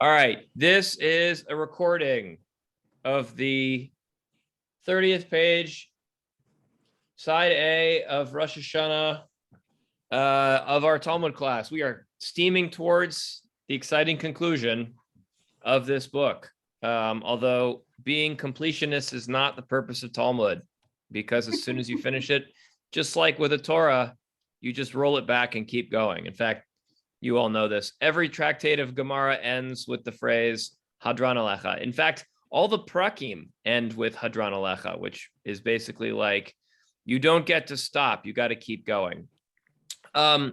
All right, this is a recording of the 30th page, side A of Rosh Hashanah of our Talmud class. We are steaming towards the exciting conclusion of this book. Although being completionist is not the purpose of Talmud, because as soon as you finish it, just like with a Torah, you just roll it back and keep going. In fact, you all know this. Every tractate of Gemara ends with the phrase Hadran Alecha. In fact, all the prakim end with Hadran Alecha, which is basically like, you don't get to stop. You got to keep going. We're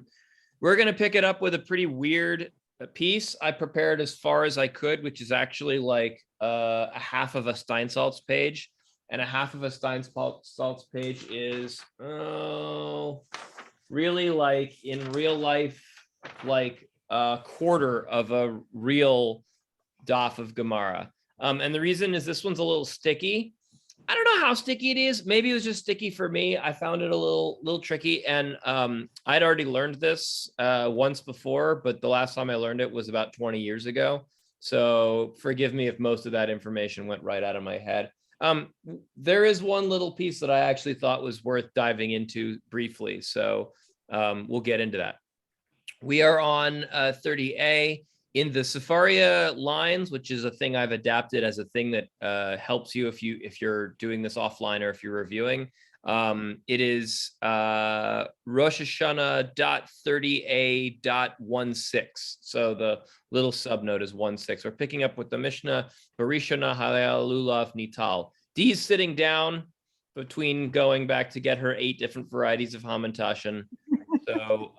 going to pick it up with a pretty weird piece. I prepared as far as I could, which is actually like a half of a Steinsaltz page. And a half of a Steinsaltz page is really like in real life, like a quarter of a real daf of Gemara. And the reason is this one's a little sticky. I don't know how sticky it is. Maybe it was just sticky for me. I found it a little tricky. And I'd already learned this once before, but the last time I learned it was about 20 years ago. So forgive me if most of that information went right out of my head. There is one little piece that I actually thought was worth diving into briefly. So we'll get into that. We are on 30A in the Sefaria lines, which is a thing I've adapted as a thing that helps you if you're doing this offline or if you're reviewing. It is Rosh Hashanah.30A.16. So the little subnote is 16. We're picking up with the Mishnah, Barishana Halal Lulav Nital. Dee is sitting down between going back to get her 8 different varieties of hamantashen. So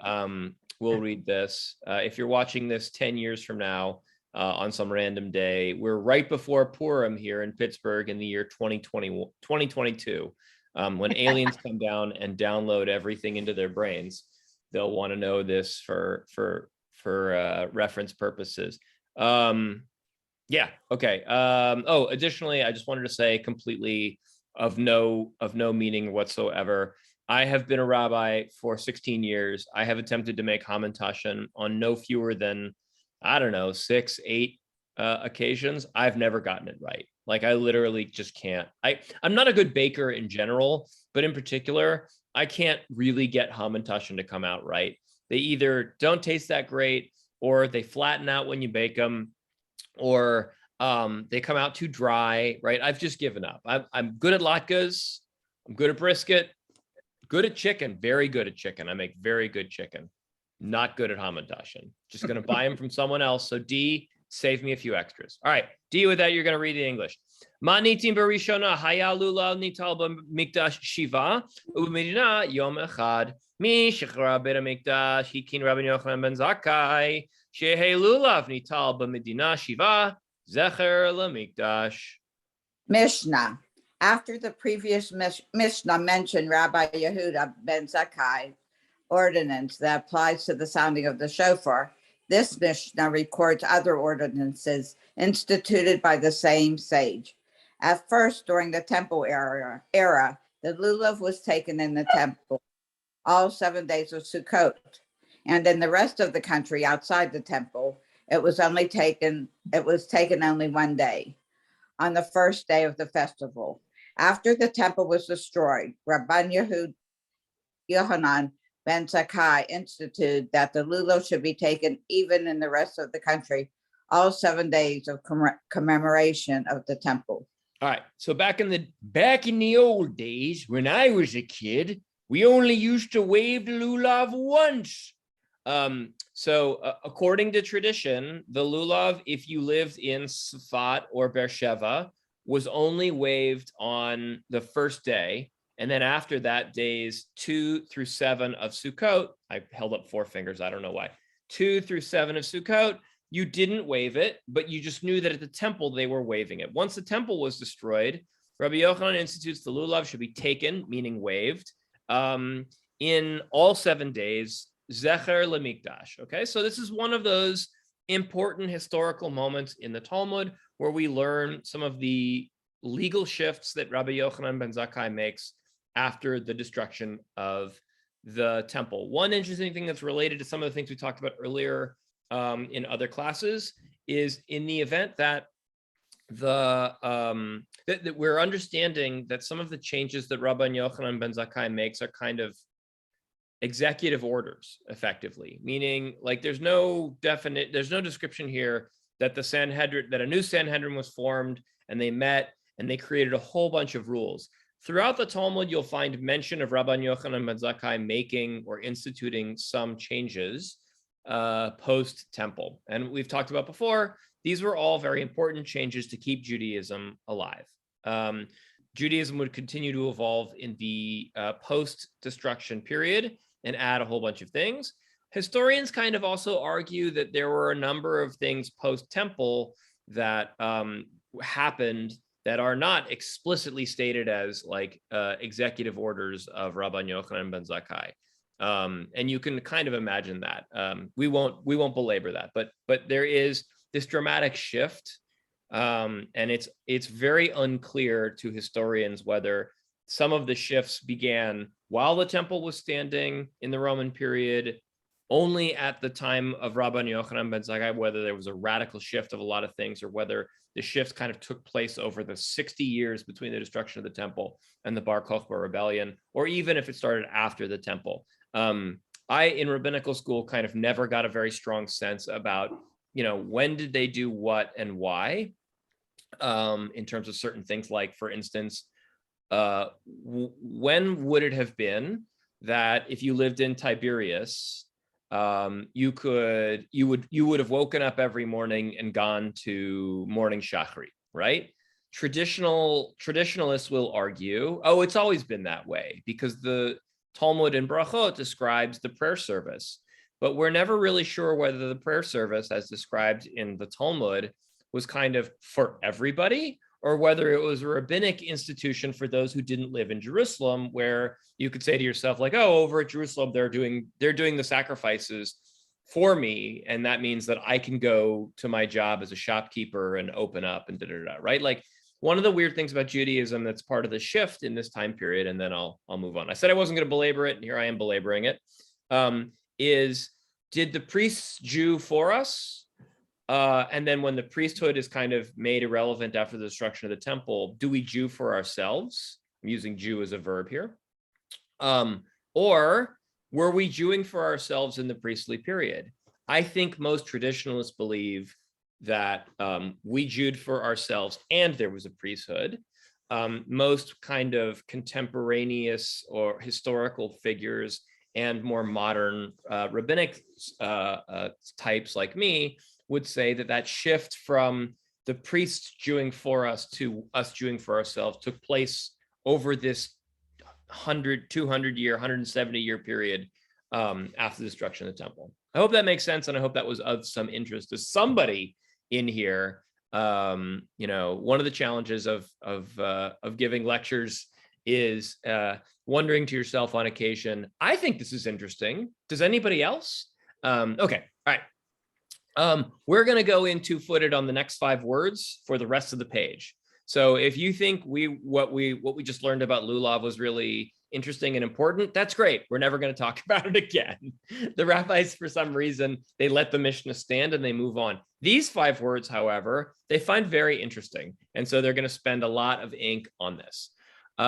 we'll read this. If you're watching this 10 years from now on some random day, we're right before Purim here in Pittsburgh in the year 2022. When aliens come down and download everything into their brains, they'll want to know this for reference purposes. Yeah, okay. Additionally, I just wanted to say completely of no meaning whatsoever. I have been a rabbi for 16 years. I have attempted to make hamantashen on no fewer than, 6, 8 occasions. I've never gotten it right. Like I literally just can't. I'm not a good baker in general, but in particular, I can't really get hamantashen to come out right. They either don't taste that great, or they flatten out when you bake them, or they come out too dry, right? I've just given up. I'm good at latkes. I'm good at brisket. Good at chicken, very good at chicken. I make very good chicken. Not good at hamantashen. Just going to buy them from someone else. So D, save me a few extras. All right, D, with that, you're going to read the English. Manitim barishona haya lulav nital b'mikdash shiva u'medina yom echad mi shechra beit hamikdash hikin Rabban Yochanan Ben Zakkai shehe lulav nital b'medina shiva zecher lemikdash. Mishnah. After the previous Mishnah mentioned Rabban Yochanan Ben Zakkai ordinance that applies to the sounding of the shofar, this Mishnah records other ordinances instituted by the same sage. At first, during the temple era, the lulav was taken in the temple all 7 days of Sukkot, and in the rest of the country outside the temple, it was taken only one day, on the first day of the festival. After the temple was destroyed, Rabban Yochanan Ben Zakkai instituted that the lulav should be taken even in the rest of the country, all 7 days of commemoration of the temple. All right. So back in the old days, when I was a kid, we only used to wave the lulav once. According to tradition, the lulav, if you lived in Safat or Beersheba, was only waved on the first day. And then after that, days 2 through 7 of Sukkot, I held up 4 fingers, I don't know why, 2 through 7 of Sukkot, you didn't wave it, but you just knew that at the temple, they were waving it. Once the temple was destroyed, Rabbi Yochanan institutes the lulav should be taken, meaning waved, in all 7 days, zecher lemikdash. Okay, so this is one of those important historical moments in the Talmud where we learn some of the legal shifts that Rabbi Yochanan Ben Zakkai makes after the destruction of the temple. One interesting thing that's related to some of the things we talked about earlier in other classes is in the event that that we're understanding that some of the changes that Rabban Yochanan Ben Zakkai makes are kind of executive orders, effectively, meaning like there's no description here that the Sanhedrin, that a new Sanhedrin was formed and they met and they created a whole bunch of rules. Throughout the Talmud, you'll find mention of Rabban Yochanan Ben Zakkai making or instituting some changes post-temple. And we've talked about before, these were all very important changes to keep Judaism alive. Judaism would continue to evolve in the post-destruction period and add a whole bunch of things. Historians kind of also argue that there were a number of things post-temple that happened that are not explicitly stated as like executive orders of Rabban Yochanan Ben Zakkai. And you can kind of imagine that. We won't belabor that, but there is this dramatic shift, and it's very unclear to historians whether some of the shifts began while the temple was standing in the Roman period, only at the time of Rabban Yochanan Ben Zakkai, whether there was a radical shift of a lot of things, or whether the shifts kind of took place over the 60 years between the destruction of the temple and the Bar Kokhba rebellion, or even if it started after the temple. I, in rabbinical school, kind of never got a very strong sense about, when did they do what and why, in terms of certain things, like, for instance, when would it have been that if you lived in Tiberias, you would have woken up every morning and gone to morning shachri, right? Traditionalists will argue, oh, it's always been that way because the Talmud in Brachot describes the prayer service, but we're never really sure whether the prayer service, as described in the Talmud, was kind of for everybody, or whether it was a rabbinic institution for those who didn't live in Jerusalem, where you could say to yourself, like, oh, over at Jerusalem, they're doing the sacrifices for me, and that means that I can go to my job as a shopkeeper and open up and da-da-da, right? Like, one of the weird things about Judaism that's part of the shift in this time period, and then I'll move on. I said I wasn't going to belabor it, and here I am belaboring it, is did the priests Jew for us? And then when the priesthood is kind of made irrelevant after the destruction of the temple, do we Jew for ourselves? I'm using Jew as a verb here. Or were we Jewing for ourselves in the priestly period? I think most traditionalists believe that we Jewed for ourselves and there was a priesthood. Most kind of contemporaneous or historical figures and more modern rabbinic types like me would say that shift from the priests Jewing for us to us Jewing for ourselves took place over this 100, 200 year, 170 year period after the destruction of the temple. I hope that makes sense, and I hope that was of some interest to somebody in here. One of the challenges of giving lectures is wondering to yourself on occasion, I think this is interesting. Does anybody else? Okay, all right. We're going to go in two-footed on the next 5 words for the rest of the page. So if you think what we just learned about lulav was really interesting and important, that's great. We're never going to talk about it again. The rabbis, for some reason, they let the Mishnah stand and they move on. These 5 words, however, they find very interesting. And so they're going to spend a lot of ink on this. So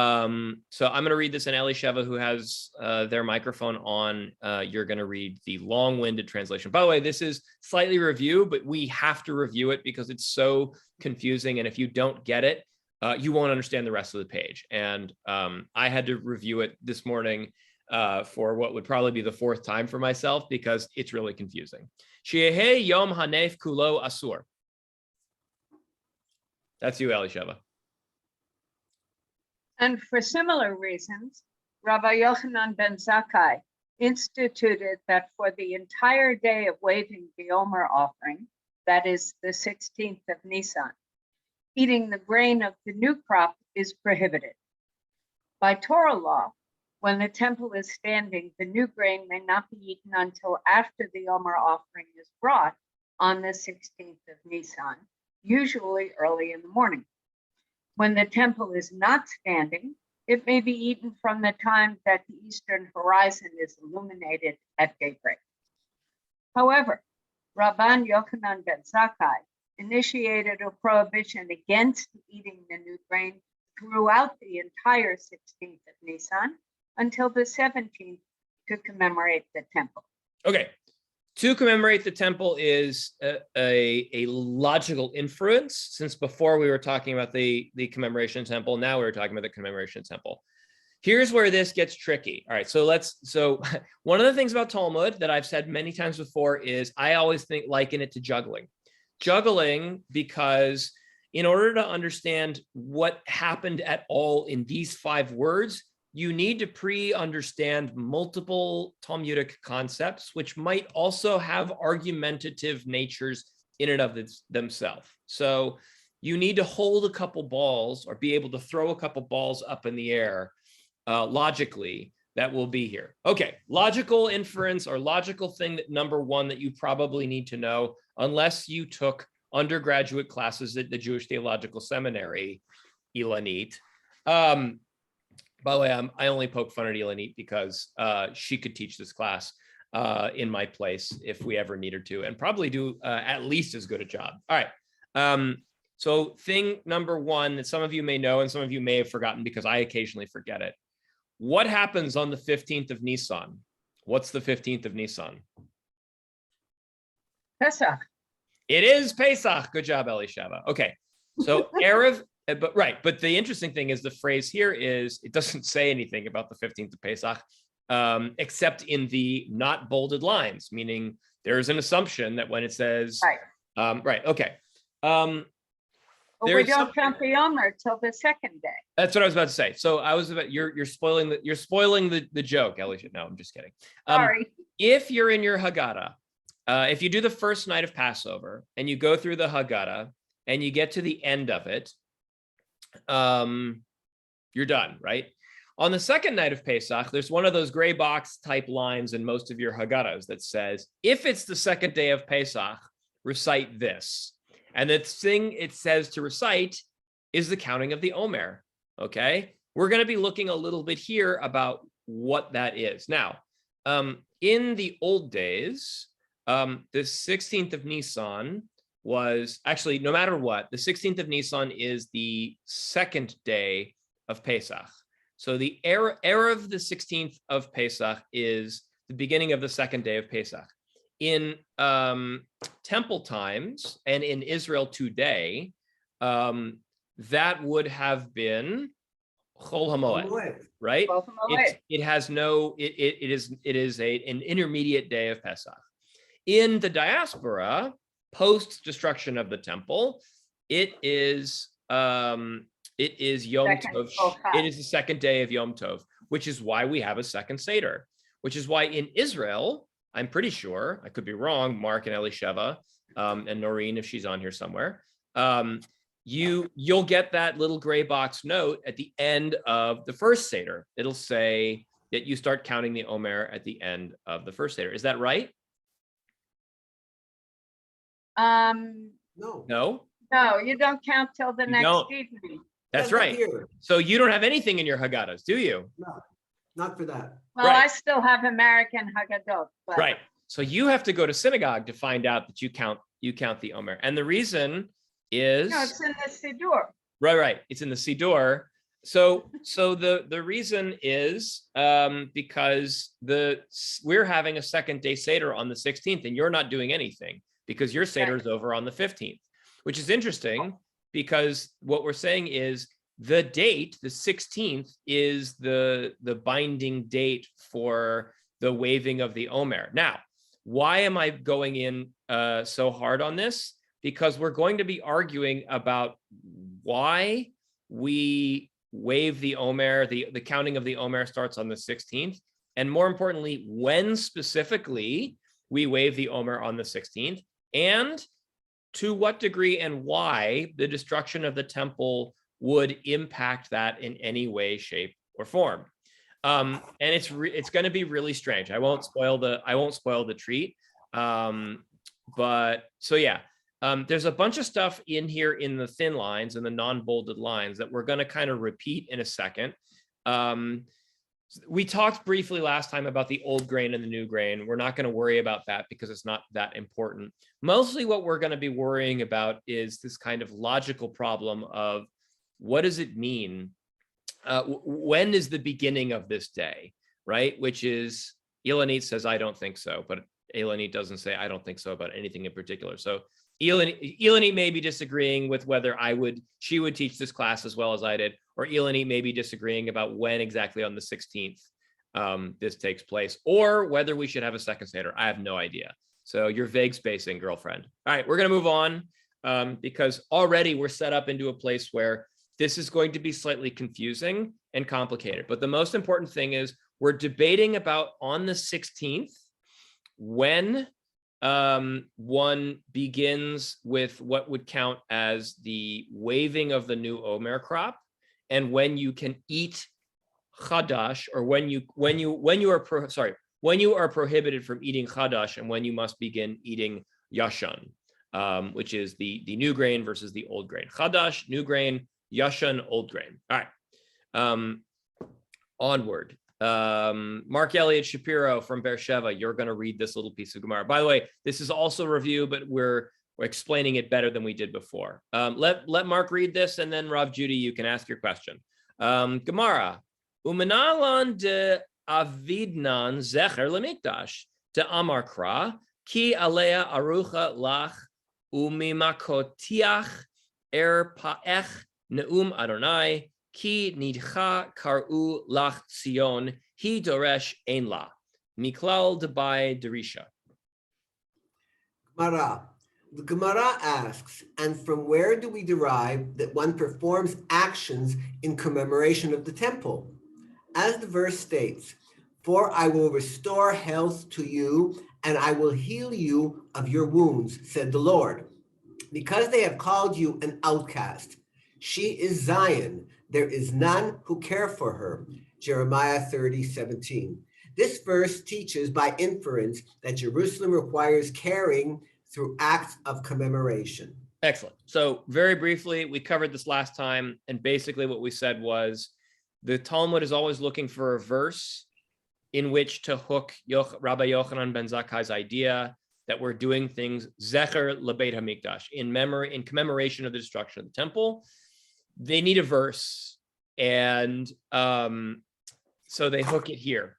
I'm going to read this in Elisheva, who has their microphone on. You're going to read the long-winded translation. By the way, this is slightly review, but we have to review it because it's so confusing. And if you don't get it, you won't understand the rest of the page. And I had to review it this morning for what would probably be the 4th time for myself because it's really confusing. She'ehei yom hanef kulo asur. That's you, Elisheva. And for similar reasons, Rabban Yochanan Ben Zakkai instituted that for the entire day of waving the omer offering, that is the 16th of Nissan, eating the grain of the new crop is prohibited. By Torah law, when the temple is standing, the new grain may not be eaten until after the omer offering is brought on the 16th of Nissan, usually early in the morning. When the temple is not standing, it may be eaten from the time that the eastern horizon is illuminated at daybreak. However, Rabban Yochanan Ben Zakkai initiated a prohibition against eating the new grain throughout the entire 16th of Nissan until the 17th to commemorate the temple. Okay. To commemorate the temple is a logical inference, since before we were talking about the commemoration temple, now we're talking about the commemoration temple. Here's where this gets tricky. All right, so one of the things about Talmud that I've said many times before is I always liken it to juggling. Juggling, because in order to understand what happened at all in these 5 words, you need to pre-understand multiple Talmudic concepts, which might also have argumentative natures in and of themselves. So you need to hold a couple balls or be able to throw a couple balls up in the air logically that will be here. Okay, logical inference or logical thing that number 1 that you probably need to know, unless you took undergraduate classes at the Jewish Theological Seminary, Ilanit. By the way, I only poke fun at Ilanit because she could teach this class in my place if we ever need her to, and probably do at least as good a job. All right. So thing number 1 that some of you may know and some of you may have forgotten because I occasionally forget it. What happens on the 15th of Nissan? What's the 15th of Nissan? Pesach. It is Pesach. Good job, Elisheva. Okay. So Erev. But the interesting thing is the phrase here is it doesn't say anything about the 15th of Pesach, except in the not bolded lines, meaning there's an assumption that when it says, okay. But we don't count the omer till the 2nd day. That's what I was about to say. So you're spoiling the joke, Elisha. No, I'm just kidding. Sorry. If you're in your Haggadah, if you do the first night of Passover and you go through the Haggadah and you get to the end of it, you're done, right? On the 2nd night of Pesach, there's one of those gray box type lines in most of your Haggadahs that says, if it's the 2nd day of Pesach, recite this. And the thing it says to recite is the counting of the omer, okay? We're going to be looking a little bit here about what that is. Now, in the old days, the 16th of Nissan was actually, no matter what, the 16th of Nissan is the 2nd day of Pesach. So the era of the 16th of Pesach is the beginning of the 2nd day of Pesach. In temple times and in Israel today, that would have been Chol HaMoed, right? It is an intermediate day of Pesach. In the diaspora, post destruction of the temple, it is Yom Tov. It is the 2nd day of Yom Tov, which is why we have a 2nd Seder, which is why in Israel, I'm pretty sure, I could be wrong, Mark and Elisheva, and Noreen, if she's on here somewhere, you'll get that little gray box note at the end of the first Seder. It'll say that you start counting the omer at the end of the first Seder. Is that right? No, you don't count till the next evening. That's right. So you don't have anything in your Haggadahs, do you? No, not for that. Well, I still have American Haggadot. But... Right. So you have to go to synagogue to find out that you count the omer. And the reason is... No, it's in the Siddur. Right. It's in the Siddur. So the reason is because we're having a 2nd day Seder on the 16th and you're not doing anything because your Seder is over on the 15th, which is interesting because what we're saying is the date, the 16th, is the binding date for the waving of the omer. Now, why am I going in so hard on this? Because we're going to be arguing about why we wave the omer, the counting of the omer starts on the 16th, and more importantly, when specifically we wave the omer on the 16th, and to what degree and why the destruction of the temple would impact that in any way, shape, or form. And it's going to be really strange. I won't spoil the treat. But so yeah, there's a bunch of stuff in here in the thin lines and the non-bolded lines that we're going to kind of repeat in a second. We talked briefly last time about the old grain and the new grain. We're not going to worry about that because it's not that important. Mostly what we're going to be worrying about is this kind of logical problem of what does it mean? When is the beginning of this day, right? Which is, Ilanit says, I don't think so, but Ilanit doesn't say, I don't think so about anything in particular. So Ilanit may be disagreeing with whether she would teach this class as well as I did, or Ilanit may be disagreeing about when exactly on the 16th this takes place, or whether we should have a second Seder. I have no idea. So you're vague spacing, girlfriend. All right, we're going to move on because already we're set up into a place where this is going to be slightly confusing and complicated. But the most important thing is we're debating about on the 16th when one begins with what would count as the waving of the new omer crop, and when you can eat chadash, or when you are prohibited from eating chadash, and when you must begin eating yashan, which is the new grain versus the old grain. Chadash, new grain; yashan, old grain. All right, onward. Mark Elliott Shapiro from Beersheba, you're going to read this little piece of Gemara. By the way, this is also a review, but we're explaining it better than we did before. Let Mark read this, and then Rav Judy, you can ask your question. Gemara, umenalan de avidnan zecher lemikdash de amar kra ki alea arucha lach umimakotiach paech neum Adonai ki nidcha karu lach Sion hi doresh ein la miklal debai derisha. Gemara. The Gemara asks, and from where do we derive that one performs actions in commemoration of the temple? As the verse states, for I will restore health to you, and I will heal you of your wounds, said the Lord. Because they have called you an outcast, she is Zion, there is none who care for her. Jeremiah 30:17. This verse teaches by inference that Jerusalem requires caring through acts of commemoration. Excellent. So very briefly, we covered this last time, and basically what we said was the Talmud is always looking for a verse in which to hook Rabban Yochanan Ben Zakkai's idea that we're doing things zecher lebeit hamikdash, in commemoration of the destruction of the temple. They need a verse, and so they hook it here,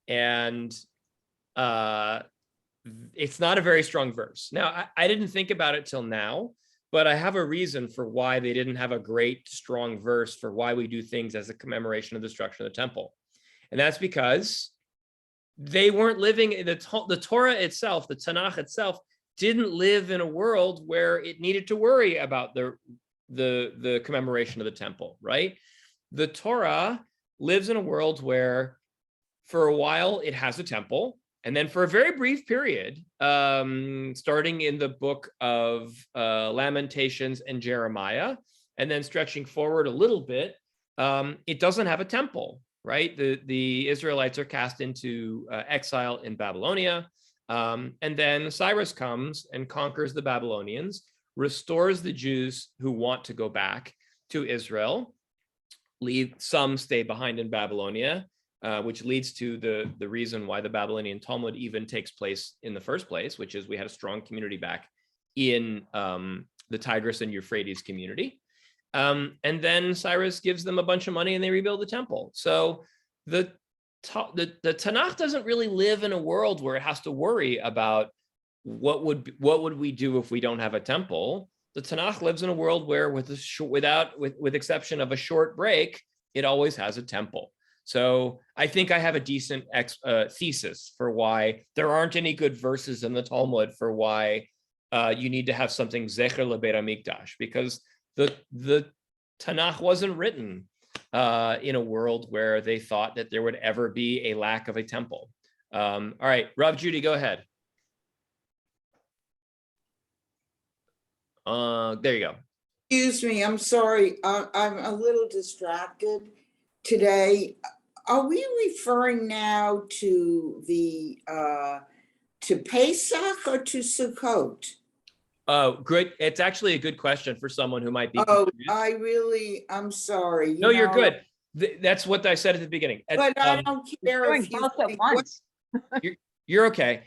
and it's not a very strong verse. Now, I didn't think about it till now, but I have a reason for why they didn't have a great, strong verse for why we do things as a commemoration of the destruction of the temple. And that's because they weren't living in the Torah itself, the Tanakh itself, didn't live in a world where it needed to worry about the commemoration of the temple, right? The Torah lives in a world where for a while it has a temple, and then for a very brief period, starting in the book of Lamentations and Jeremiah, and then stretching forward a little bit, it doesn't have a temple, right? The Israelites are cast into exile in Babylonia, and then Cyrus comes and conquers the Babylonians, restores the Jews who want to go back to Israel, some stay behind in Babylonia, which leads to the reason why the Babylonian Talmud even takes place in the first place, which is we had a strong community back in the Tigris and Euphrates community. And then Cyrus gives them a bunch of money and they rebuild the temple. So the Tanakh doesn't really live in a world where it has to worry about what would we do if we don't have a temple. The Tanakh lives in a world where with exception of a short break, it always has a temple. So I think I have a decent thesis for why there aren't any good verses in the Talmud for why you need to have something zecher lebeit hamikdash, because the Tanakh wasn't written in a world where they thought that there would ever be a lack of a temple. All right, Rav Judy, go ahead. There you go. Excuse me, I'm sorry. I'm a little distracted today. Are we referring now to to Pesach or to Sukkot? Oh, good. It's actually a good question for someone who might be Oh, confused. I'm sorry. No, you're good. That's what I said at the beginning. But I don't care Doing if you both at think once. You're okay.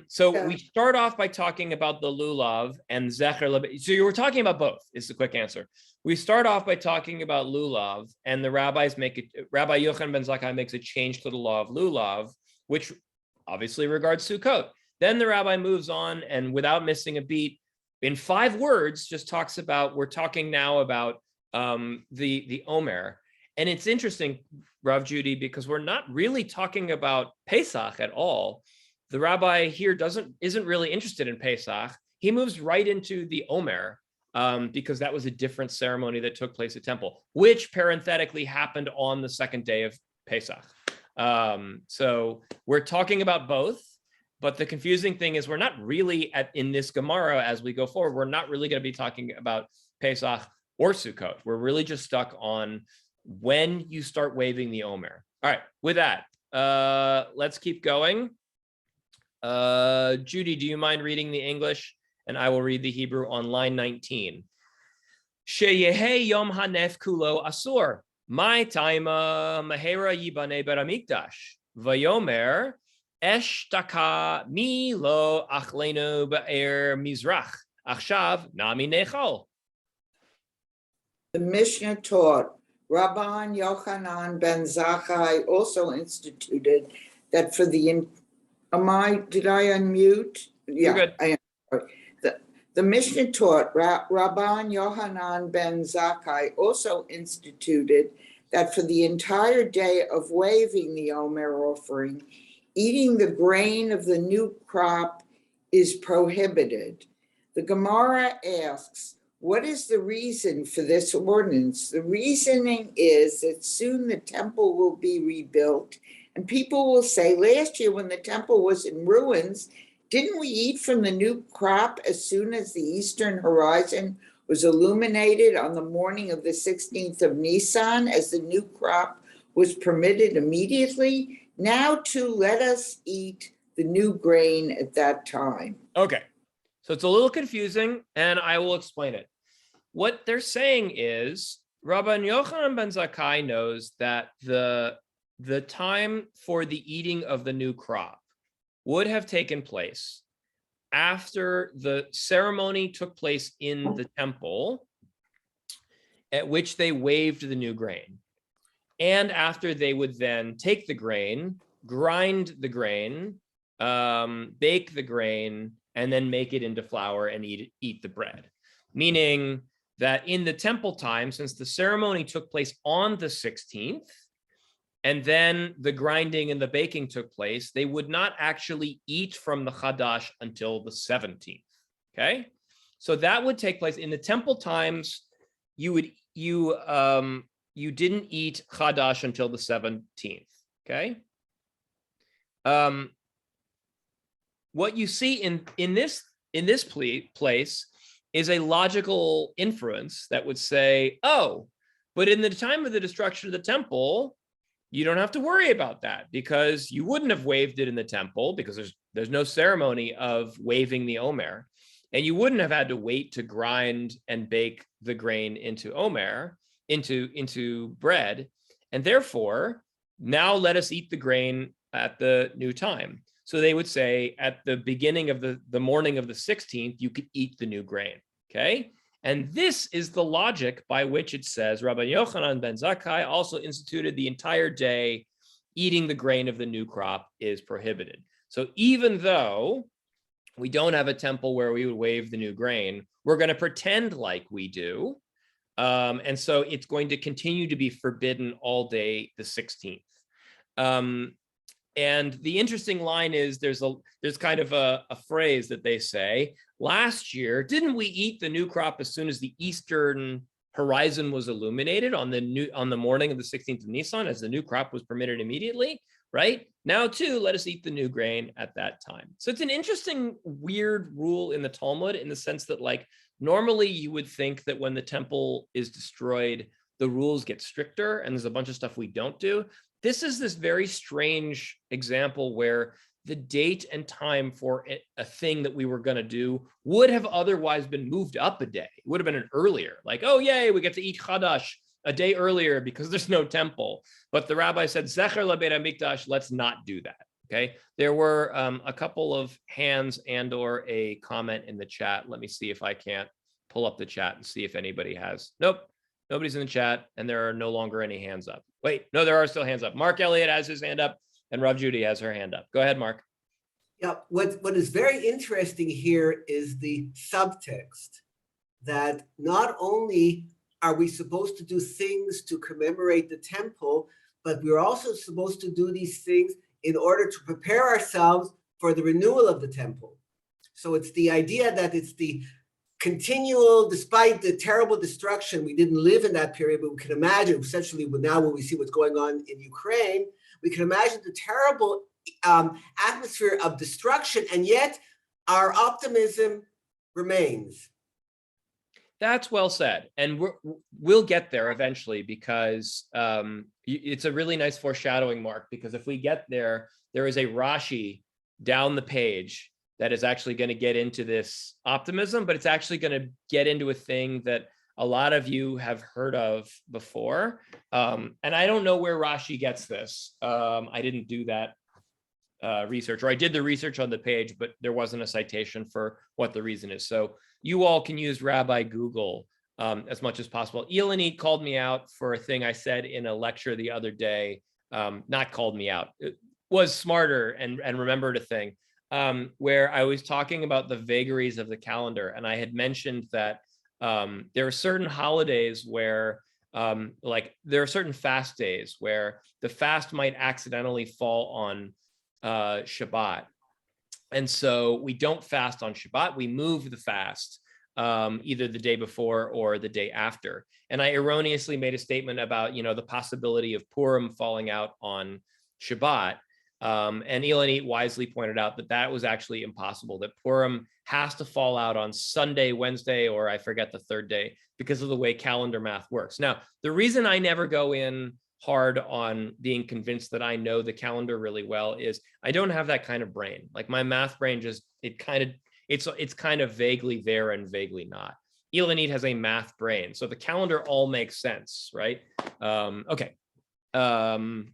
So Yeah. we start off by talking about the lulav and zecher. So you were talking about both, is the quick answer. We start off by talking about lulav, and the rabbis make it, Rabbi Yochanan Ben Zakkai makes a change to the law of lulav, which obviously regards Sukkot. Then the rabbi moves on, and without missing a beat, in 5 words, just talks about, we're talking now about the omer. And it's interesting, Rav Judy, because we're not really talking about Pesach at all. The rabbi here isn't really interested in Pesach. He moves right into the omer because that was a different ceremony that took place at temple, which parenthetically happened on the second day of Pesach. So we're talking about both, but the confusing thing is we're not really in this Gemara as we go forward, we're not really going to be talking about Pesach or Sukkot. We're really just stuck on when you start waving the omer. All right, with that, let's keep going. Judy, do you mind reading the English? And I will read the Hebrew on line 19. Sheyehe yom hanef kulo asur. My taima mahera yibane beramikdash. Vayomer eshtaka mi lo achlenu be'er mizrach. Achshav nami nechol. The Mishnah taught, Rabban Yochanan Ben Zakkai also instituted that for the, did I unmute? You're good. The Mishnah taught, Rabban Yochanan Ben Zakkai also instituted that for the entire day of waving the omer offering, eating the grain of the new crop is prohibited. The Gemara asks, what is the reason for this ordinance? The reasoning is that soon the temple will be rebuilt, and people will say, last year when the temple was in ruins, didn't we eat from the new crop as soon as the eastern horizon was illuminated on the morning of the 16th of Nissan, as the new crop was permitted immediately? Now too, let us eat the new grain at that time. Okay. So it's a little confusing, and I will explain it. What they're saying is, Rabban Yochanan Ben Zakkai knows that the time for the eating of the new crop would have taken place after the ceremony took place in the temple, at which they waved the new grain, and after they would then take the grain, grind the grain, bake the grain, and then make it into flour and eat the bread. Meaning that in the temple time, since the ceremony took place on the 16th, and then the grinding and the baking took place, they would not actually eat from the Chadash until the 17th, okay? So that would take place in the temple times. You didn't eat Chadash until the 17th, okay? What you see in this place is a logical inference that would say, oh, but in the time of the destruction of the temple, you don't have to worry about that because you wouldn't have waved it in the temple because there's no ceremony of waving the omer, and you wouldn't have had to wait to grind and bake the grain into omer, into bread, and therefore now let us eat the grain at the new time. So they would say at the beginning of the morning of the 16th, you could eat the new grain, okay? And this is the logic by which it says Rabban Yochanan Ben Zakkai also instituted the entire day eating the grain of the new crop is prohibited. So even though we don't have a temple where we would wave the new grain, we're going to pretend like we do. And so it's going to continue to be forbidden all day the 16th. And the interesting line is there's kind of a phrase that they say, last year, didn't we eat the new crop as soon as the eastern horizon was illuminated on the morning of the 16th of Nissan, as the new crop was permitted immediately, right? Now too, let us eat the new grain at that time. So it's an interesting, weird rule in the Talmud in the sense that like normally you would think that when the temple is destroyed, the rules get stricter and there's a bunch of stuff we don't do. This is this very strange example where the date and time for a thing that we were going to do would have otherwise been moved up a day. It would have been an earlier, like, oh, yay, we get to eat Chadash a day earlier because there's no temple. But the rabbi said, Zecher LeBeit HaMikdash, let's not do that. Okay. There were a couple of hands and or a comment in the chat. Let me see if I can't pull up the chat and see if anybody has. Nope. Nobody's in the chat, and there are no longer any hands up. Wait, no, there are still hands up. Mark Elliott has his hand up, and Rav Judy has her hand up. Go ahead, Mark. Yeah, what is very interesting here is the subtext that not only are we supposed to do things to commemorate the temple, but we're also supposed to do these things in order to prepare ourselves for the renewal of the temple. So it's the idea that it's the continual, despite the terrible destruction, we didn't live in that period, but we can imagine, essentially now when we see what's going on in Ukraine, we can imagine the terrible atmosphere of destruction, and yet our optimism remains. That's well said. And we'll get there eventually, because it's a really nice foreshadowing, Mark, because if we get there, there is a Rashi down the page that is actually going to get into this optimism, but it's actually going to get into a thing that a lot of you have heard of before. And I don't know where Rashi gets this. I didn't do that research, or I did the research on the page, but there wasn't a citation for what the reason is. So you all can use Rabbi Google as much as possible. Ilanit called me out for a thing I said in a lecture the other day. Not called me out, it was smarter and remembered a thing. Where I was talking about the vagaries of the calendar. And I had mentioned that there are certain holidays where, like there are certain fast days where the fast might accidentally fall on Shabbat. And so we don't fast on Shabbat, we move the fast either the day before or the day after. And I erroneously made a statement about, the possibility of Purim falling out on Shabbat. And Ilanit wisely pointed out that that was actually impossible, that Purim has to fall out on Sunday, Wednesday, or I forget the third day, because of the way calendar math works. Now, the reason I never go in hard on being convinced that I know the calendar really well is I don't have that kind of brain. Like my math brain just, it's kind of vaguely there and vaguely not. Ilanit has a math brain, so the calendar all makes sense, right? Okay. Go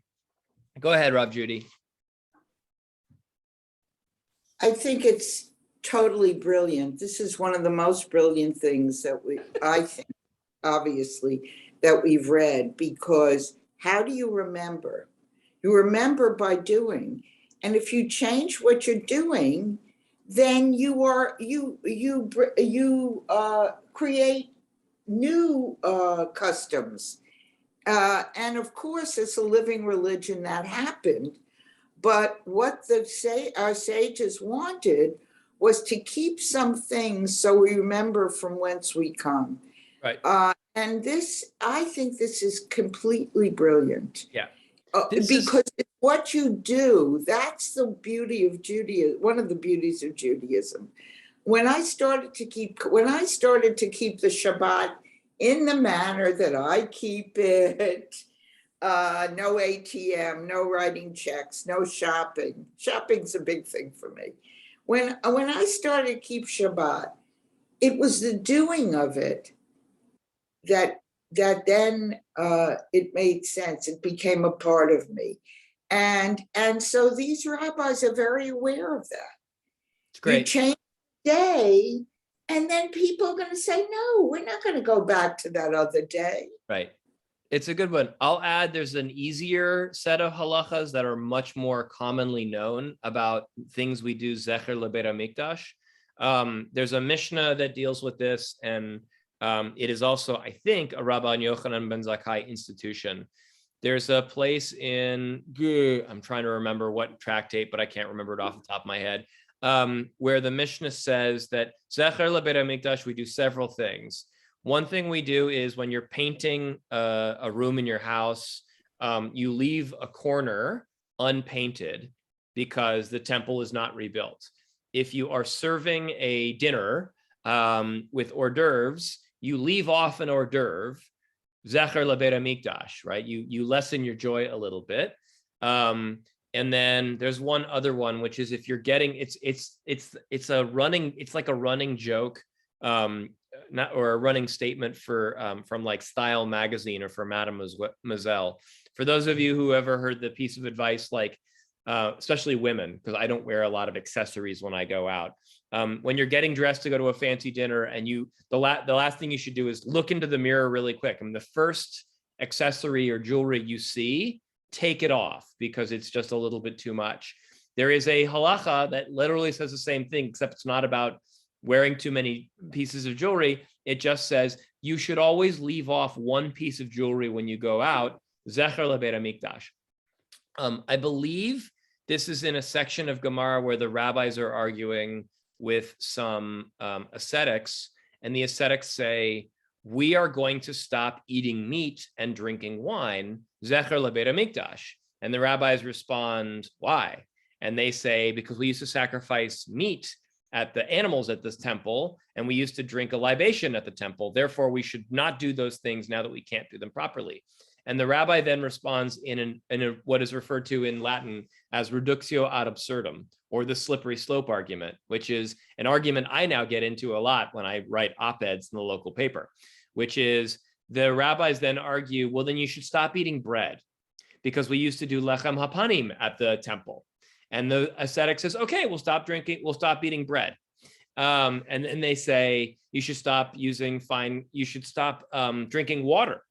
ahead, Rav Judy. I think it's totally brilliant. This is one of the most brilliant things that I think, obviously, that we've read, because how do you remember? You remember by doing. And if you change what you're doing, then you create new customs. And of course, it's a living religion that happened. But what our sages wanted was to keep some things so we remember from whence we come. Right. And I think this is completely brilliant. Yeah. Because it's what you do, that's the beauty of Judaism, one of the beauties of Judaism. When I started to keep the Shabbat in the manner that I keep it, no ATM, no writing checks, no shopping. Shopping's a big thing for me. When I started to keep Shabbat, it was the doing of it that then it made sense. It became a part of me. And so these rabbis are very aware of that. It's great. You change the day, and then people are going to say, no, we're not going to go back to that other day. Right. It's a good one. I'll add, there's an easier set of halachas that are much more commonly known about things we do Zecher LeBeit HaMikdash. There's a Mishnah that deals with this, and it is also, I think, a Rabban Yochanan Ben Zakkai institution. There's a place in, I'm trying to remember what tractate, but I can't remember it off the top of my head, where the Mishnah says that Zecher LeBeit HaMikdash, we do several things. One thing we do is when you're painting a room in your house, you leave a corner unpainted because the temple is not rebuilt. If you are serving a dinner with hors d'oeuvres, you leave off an hors d'oeuvre, Zecher LeBeit HaMikdash, right? You lessen your joy a little bit. And then there's one other one, which is if you're getting, it's like a running joke or a running statement for from like Style magazine or for Mademoiselle. For those of you who ever heard the piece of advice, like especially women, because I don't wear a lot of accessories when I go out. When you're getting dressed to go to a fancy dinner, and the last thing you should do is look into the mirror really quick. I mean, the first accessory or jewelry you see, take it off, because it's just a little bit too much. There is a halacha that literally says the same thing, except it's not about wearing too many pieces of jewelry. It just says you should always leave off one piece of jewelry when you go out. Zecher lebeit hamikdash. I believe this is in a section of Gemara where the rabbis are arguing with some ascetics, and the ascetics say, we are going to stop eating meat and drinking wine, Zecher lebeit hamikdash. And the rabbis respond, why? And they say, because we used to sacrifice meat at the animals at this temple, and we used to drink a libation at the temple. Therefore, we should not do those things now that we can't do them properly. And the rabbi then responds in what is referred to in Latin as reductio ad absurdum, or the slippery slope argument, which is an argument I now get into a lot when I write op-eds in the local paper, which is the rabbis then argue, well, then you should stop eating bread, because we used to do lechem hapanim at the temple. And the ascetic says, okay, we'll stop eating bread. And then they say, you should stop drinking water,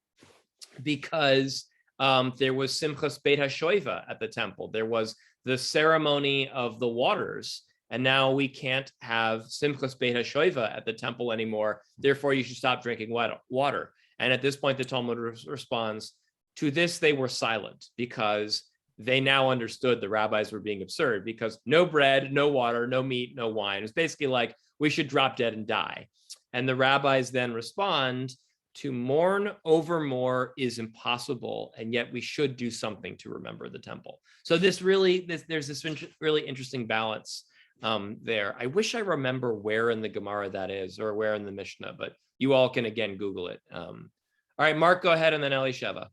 because there was Simchas Beit HaShoeva at the temple. There was the ceremony of the waters, and now we can't have Simchas Beit HaShoeva at the temple anymore. Therefore, you should stop drinking water. And at this point, the Talmud responds, to this they were silent, because they now understood the rabbis were being absurd, because no bread, no water, no meat, no wine. It's basically like, we should drop dead and die. And the rabbis then respond, to mourn over more is impossible, and yet we should do something to remember the temple. So there's this really interesting balance there. I wish I remember where in the Gemara that is, or where in the Mishnah, but you all can again Google it. All right, Mark, go ahead, and then Elisheva.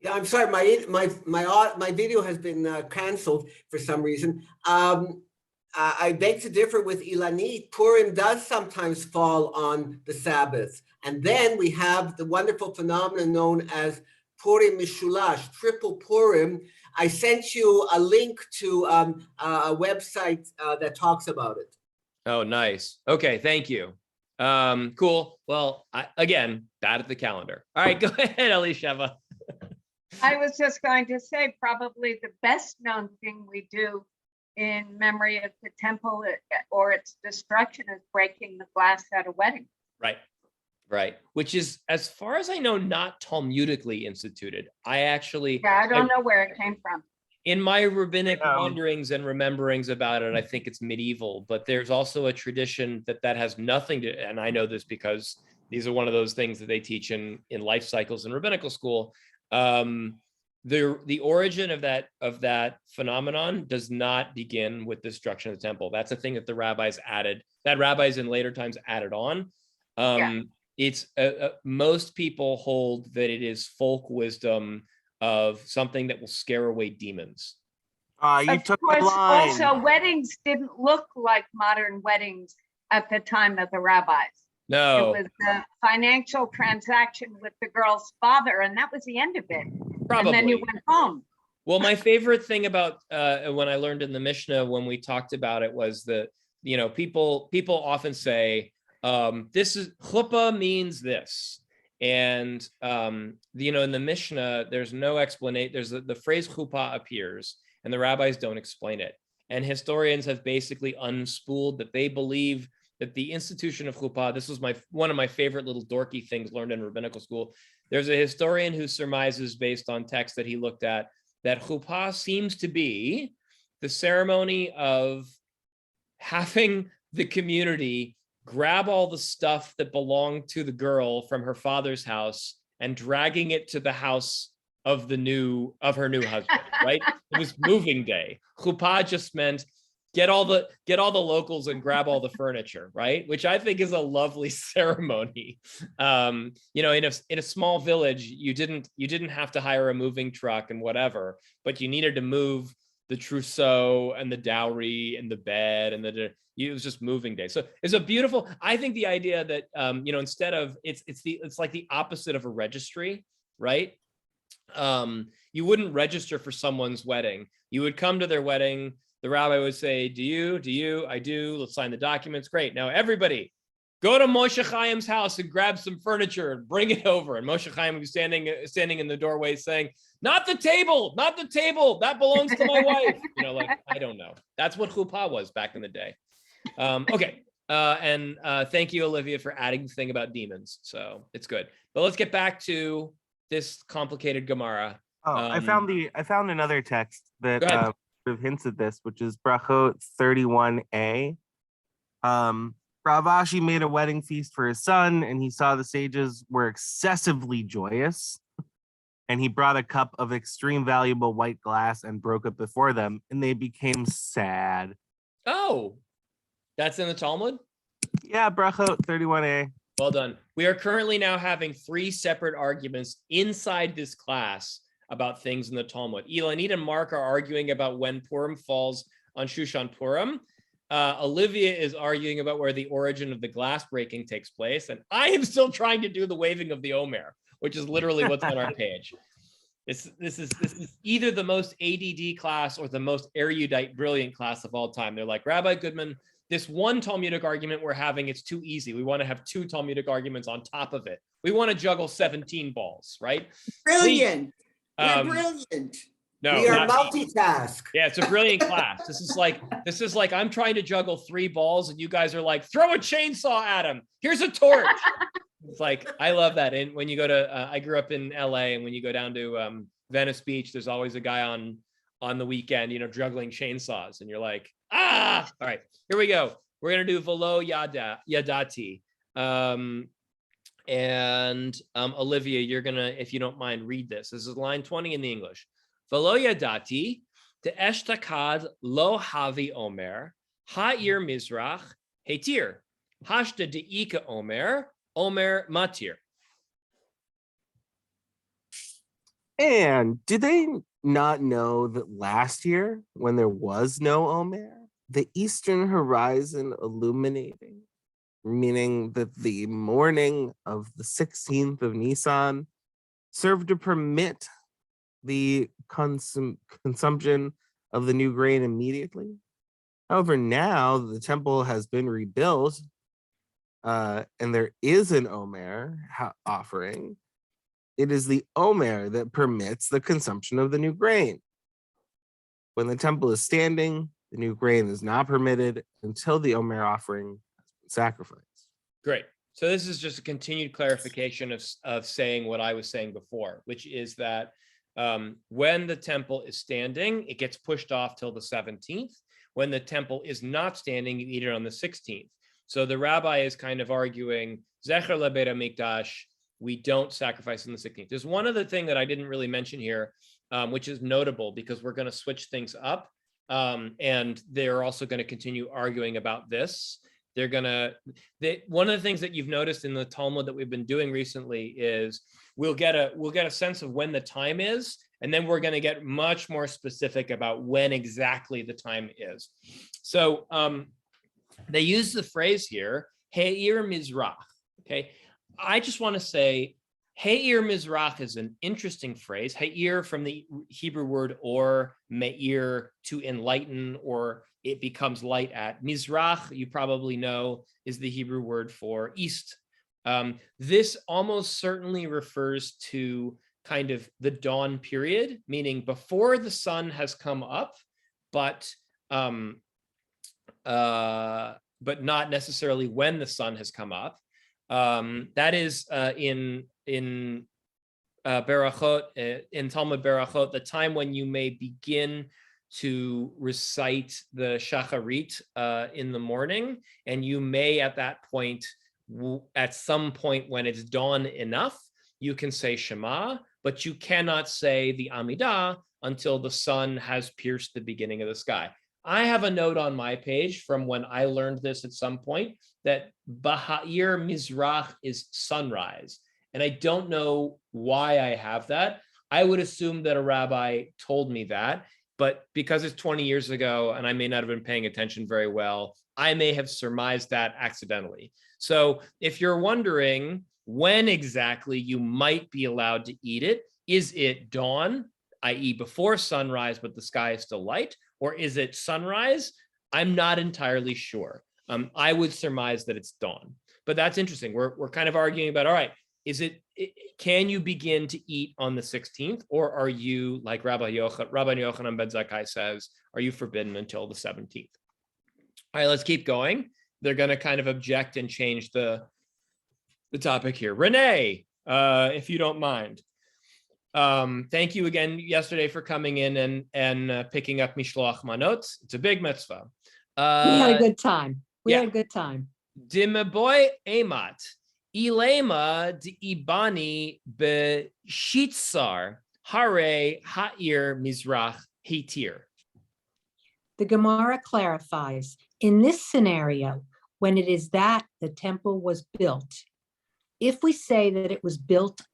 Yeah, I'm sorry, my video has been canceled for some reason. I beg to differ with Ilanit. Purim does sometimes fall on the Sabbath. And then we have the wonderful phenomenon known as Purim Mishulash, triple Purim. I sent you a link to a website that talks about it. Oh, nice. Okay, thank you. Cool. Well, again, bad at the calendar. All right, go ahead, Elisheva. I was just going to say, probably the best known thing we do in memory of the temple or its destruction is breaking the glass at a wedding. Right. Which is, as far as I know, not Talmudically instituted. I don't know where it came from. In my rabbinic wanderings and rememberings about it, I think it's medieval, but there's also a tradition that has nothing to, and I know this because these are one of those things that they teach in life cycles in rabbinical school. The origin of that phenomenon does not begin with destruction of the temple. That's a thing that the rabbis in later times added on. It's most people hold that it is folk wisdom of something that will scare away demons. You took my line. Also, weddings didn't look like modern weddings at the time of the rabbis. No, it was a financial transaction with the girl's father, and that was the end of it. Probably. And then you went home. Well, my favorite thing about when I learned in the Mishnah when we talked about it was that, people often say, this is chuppah means this. And, in the Mishnah, there's no explanation. There's the phrase chuppah appears and the rabbis don't explain it. And historians have basically unspooled that they believe that the institution of chuppah, this was one of my favorite little dorky things learned in rabbinical school. There's a historian who surmises based on text that he looked at that chuppah seems to be the ceremony of having the community grab all the stuff that belonged to the girl from her father's house and dragging it to the house of her new husband, right? It was moving day. Chuppah just meant get all the locals and grab all the furniture, right? Which I think is a lovely ceremony. In a small village, you didn't have to hire a moving truck and whatever, but you needed to move the trousseau and the dowry and the bed and it was just moving day. So it's a beautiful, I think the idea that, instead of, it's like the opposite of a registry, right? You wouldn't register for someone's wedding. You would come to their wedding. The rabbi would say, do you, I do, let's sign the documents. Great. Now everybody go to Moshe Chaim's house and grab some furniture and bring it over. And Moshe Chaim would be standing in the doorway saying, not the table, that belongs to my wife. I don't know. That's what chuppah was back in the day. Okay. And thank you, Olivia, for adding the thing about demons. So it's good. But let's get back to this complicated Gemara. I found another text that Go ahead. sort of hints at this, which is Brachot 31a. Rav Ashi made a wedding feast for his son, and he saw the sages were excessively joyous. And he brought a cup of extreme valuable white glass and broke it before them, and they became sad. Oh, that's in the Talmud? Yeah, Brachot 31a. Well done. We are currently now having 3 separate arguments inside this class about things in the Talmud. Ilanit and Mark are arguing about when Purim falls on Shushan Purim. Olivia is arguing about where the origin of the glass breaking takes place. And I am still trying to do the waving of the omer, which is literally what's on our page. This is either the most ADD class or the most erudite, brilliant class of all time. They're like, Rabbi Goodman, this one Talmudic argument we're having, it's too easy. We want to have 2 Talmudic arguments on top of it. We want to juggle 17 balls, right? Brilliant. Please, Brilliant. No, We are not- multitask. Yeah, it's a brilliant class. This is like I'm trying to juggle 3 balls and you guys are like, throw a chainsaw at him. Here's a torch. It's like, I love that. And when you go to, I grew up in LA, and when you go down to Venice Beach, there's always a guy on the weekend, juggling chainsaws, and you're like, all right, here we go. We're going to do Velo Yadati. Olivia, you're going to, if you don't mind, read this. This is line 20 in the English. Velo Yadati, te eshtakad lo havi omer, ha'ir mizrach, hetir, hashta de'ika omer matir. And did they not know that last year, when there was no Omer, the eastern horizon illuminating, meaning that the morning of the 16th of Nissan served to permit the consumption of the new grain immediately? However, now the temple has been rebuilt, and there is an Omer offering. It is the Omer that permits the consumption of the new grain. When the temple is standing, the new grain is not permitted until the Omer offering has been sacrificed. Great. So this is just a continued clarification of saying what I was saying before, which is that when the temple is standing, it gets pushed off till the 17th. When the temple is not standing, you eat it on the 16th. So the rabbi is kind of arguing, Zecher lebeit hamikdash, we don't sacrifice on the 16th. There's one other thing that I didn't really mention here, which is notable because we're going to switch things up. And they're also going to continue arguing about this. One of the things that you've noticed in the Talmud that we've been doing recently is we'll get a sense of when the time is, and then we're going to get much more specific about when exactly the time is. So they use the phrase here, He'ir Mizrach. Okay, I just want to say He'ir Mizrach is an interesting phrase. He'ir from the Hebrew word or me'ir, to enlighten, or it becomes light at. Mizrach, you probably know, is the Hebrew word for east. This almost certainly refers to kind of the dawn period, meaning before the sun has come up, but not necessarily when the sun has come up. That is in Berachot, in Talmud Berachot, the time when you may begin to recite the Shacharit in the morning, and you may at that point, at some point when it's dawn enough, you can say Shema, but you cannot say the Amidah until the sun has pierced the beginning of the sky. I have a note on my page from when I learned this at some point that Baha'ir Mizrach is sunrise. And I don't know why I have that. I would assume that a rabbi told me that, but because it's 20 years ago and I may not have been paying attention very well, I may have surmised that accidentally. So if you're wondering when exactly you might be allowed to eat it, is it dawn, i.e. before sunrise, but the sky is still light, or is it sunrise? I'm not entirely sure. I would surmise that it's dawn, but that's interesting. We're kind of arguing about, all right, can you begin to eat on the 16th, or are you, like Rabban Yochanan Ben Zakkai says, are you forbidden until the 17th? All right, let's keep going. They're going to kind of object and change the topic here. Renee, if you don't mind. Thank you again yesterday for coming in and picking up Mishloach Manot. It's a big mitzvah. We had a good time. We had a good time. Dimeboy Emat. Ilema de Ibani be Shitzar Hare Ha'ir Mizrach Hitir. The Gemara clarifies, in this scenario, when it is that the temple was built, if we say that it was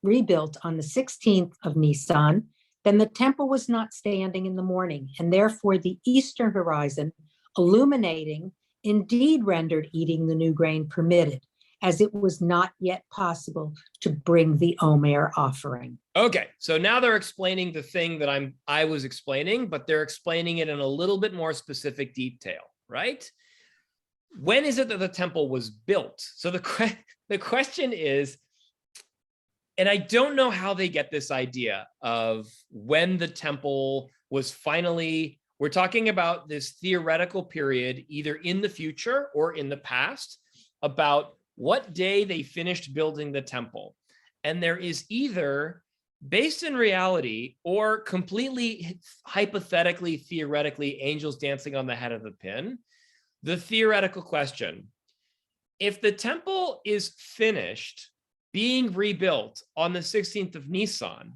rebuilt on the 16th of Nissan, then the temple was not standing in the morning, and therefore the eastern horizon illuminating indeed rendered eating the new grain permitted, as it was not yet possible to bring the omer offering. Okay, so now they're explaining the thing that I was explaining, but they're explaining it in a little bit more specific detail, right? When is it that the temple was built? So the question is, and I don't know how they get this idea of when the temple was finally, we're talking about this theoretical period, either in the future or in the past, about what day they finished building the temple. And there is either, based in reality or completely hypothetically, theoretically, angels dancing on the head of the pin, the theoretical question: if the temple is finished being rebuilt on the 16th of Nissan,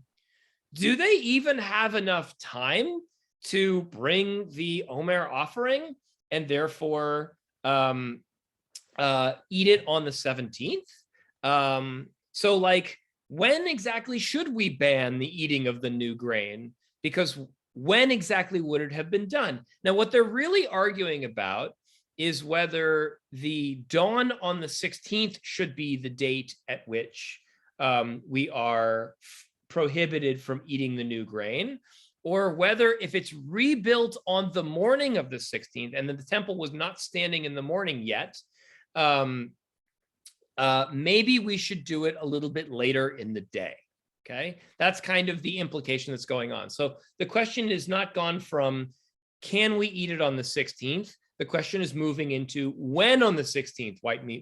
do they even have enough time to bring the omer offering and therefore eat it on the 17th? So like, when exactly should we ban the eating of the new grain? Because when exactly would it have been done? Now, what they're really arguing about is whether the dawn on the 16th should be the date at which we are prohibited from eating the new grain, or whether if it's rebuilt on the morning of the 16th and the temple was not standing in the morning yet, maybe we should do it a little bit later in the day. Okay, that's kind of the implication that's going on. So the question is not gone from, can we eat it on the 16th? The question is moving into, when on the 16th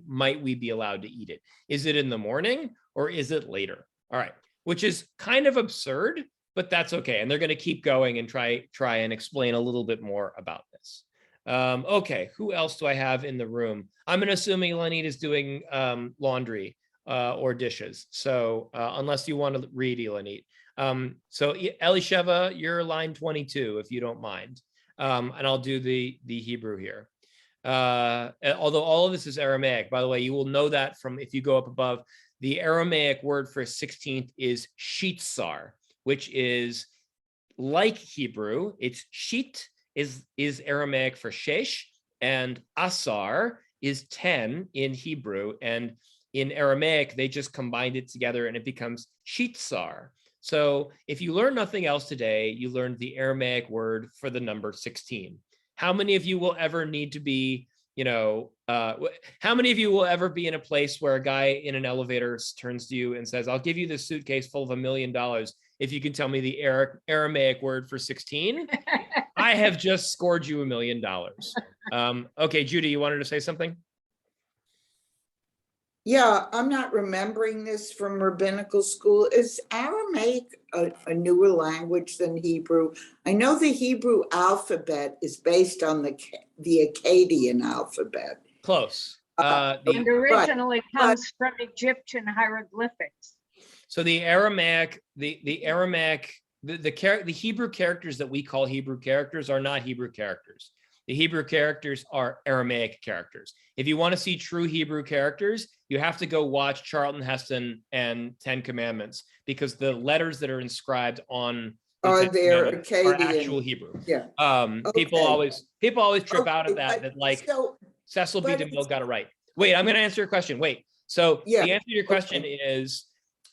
might we be allowed to eat it? Is it in the morning or is it later? All right, which is kind of absurd, but that's okay. And they're going to keep going and try and explain a little bit more about this. Okay, who else do I have in the room? I'm going to assume Elanit is doing laundry or dishes. So unless you want to read, Elanit. So Elisheva, you're line 22, if you don't mind. And I'll do the Hebrew here. Although all of this is Aramaic, by the way, you will know that from, if you go up above, the Aramaic word for 16th is shitzar, which is like Hebrew. It's shit is Aramaic for shesh, and asar is 10 in Hebrew. And in Aramaic, they just combined it together and it becomes shitzar. So if you learn nothing else today, you learned the Aramaic word for the number 16. How many of you will ever need to be, how many of you will ever be in a place where a guy in an elevator turns to you and says, I'll give you this suitcase full of $1 million if you can tell me the Aramaic word for 16? I have just scored you $1 million. Okay, Judy, you wanted to say something? Yeah, I'm not remembering this from rabbinical school. Is Aramaic a newer language than Hebrew? I know the Hebrew alphabet is based on the Akkadian alphabet. Close. And originally comes from Egyptian hieroglyphics. So the Aramaic, the Hebrew characters that we call Hebrew characters are not Hebrew characters. The Hebrew characters are Aramaic characters. If you want to see true Hebrew characters, you have to go watch Charlton Heston and 10 Commandments, because the letters that are inscribed on Are you there know, are actual Akkadian? Hebrew. Yeah. People Okay. always trip out Okay, of that. That like so, Cecil B. but DeMille it's- got it right. Wait, I'm going to answer your question. Wait. So Yeah, the answer to your question okay. is,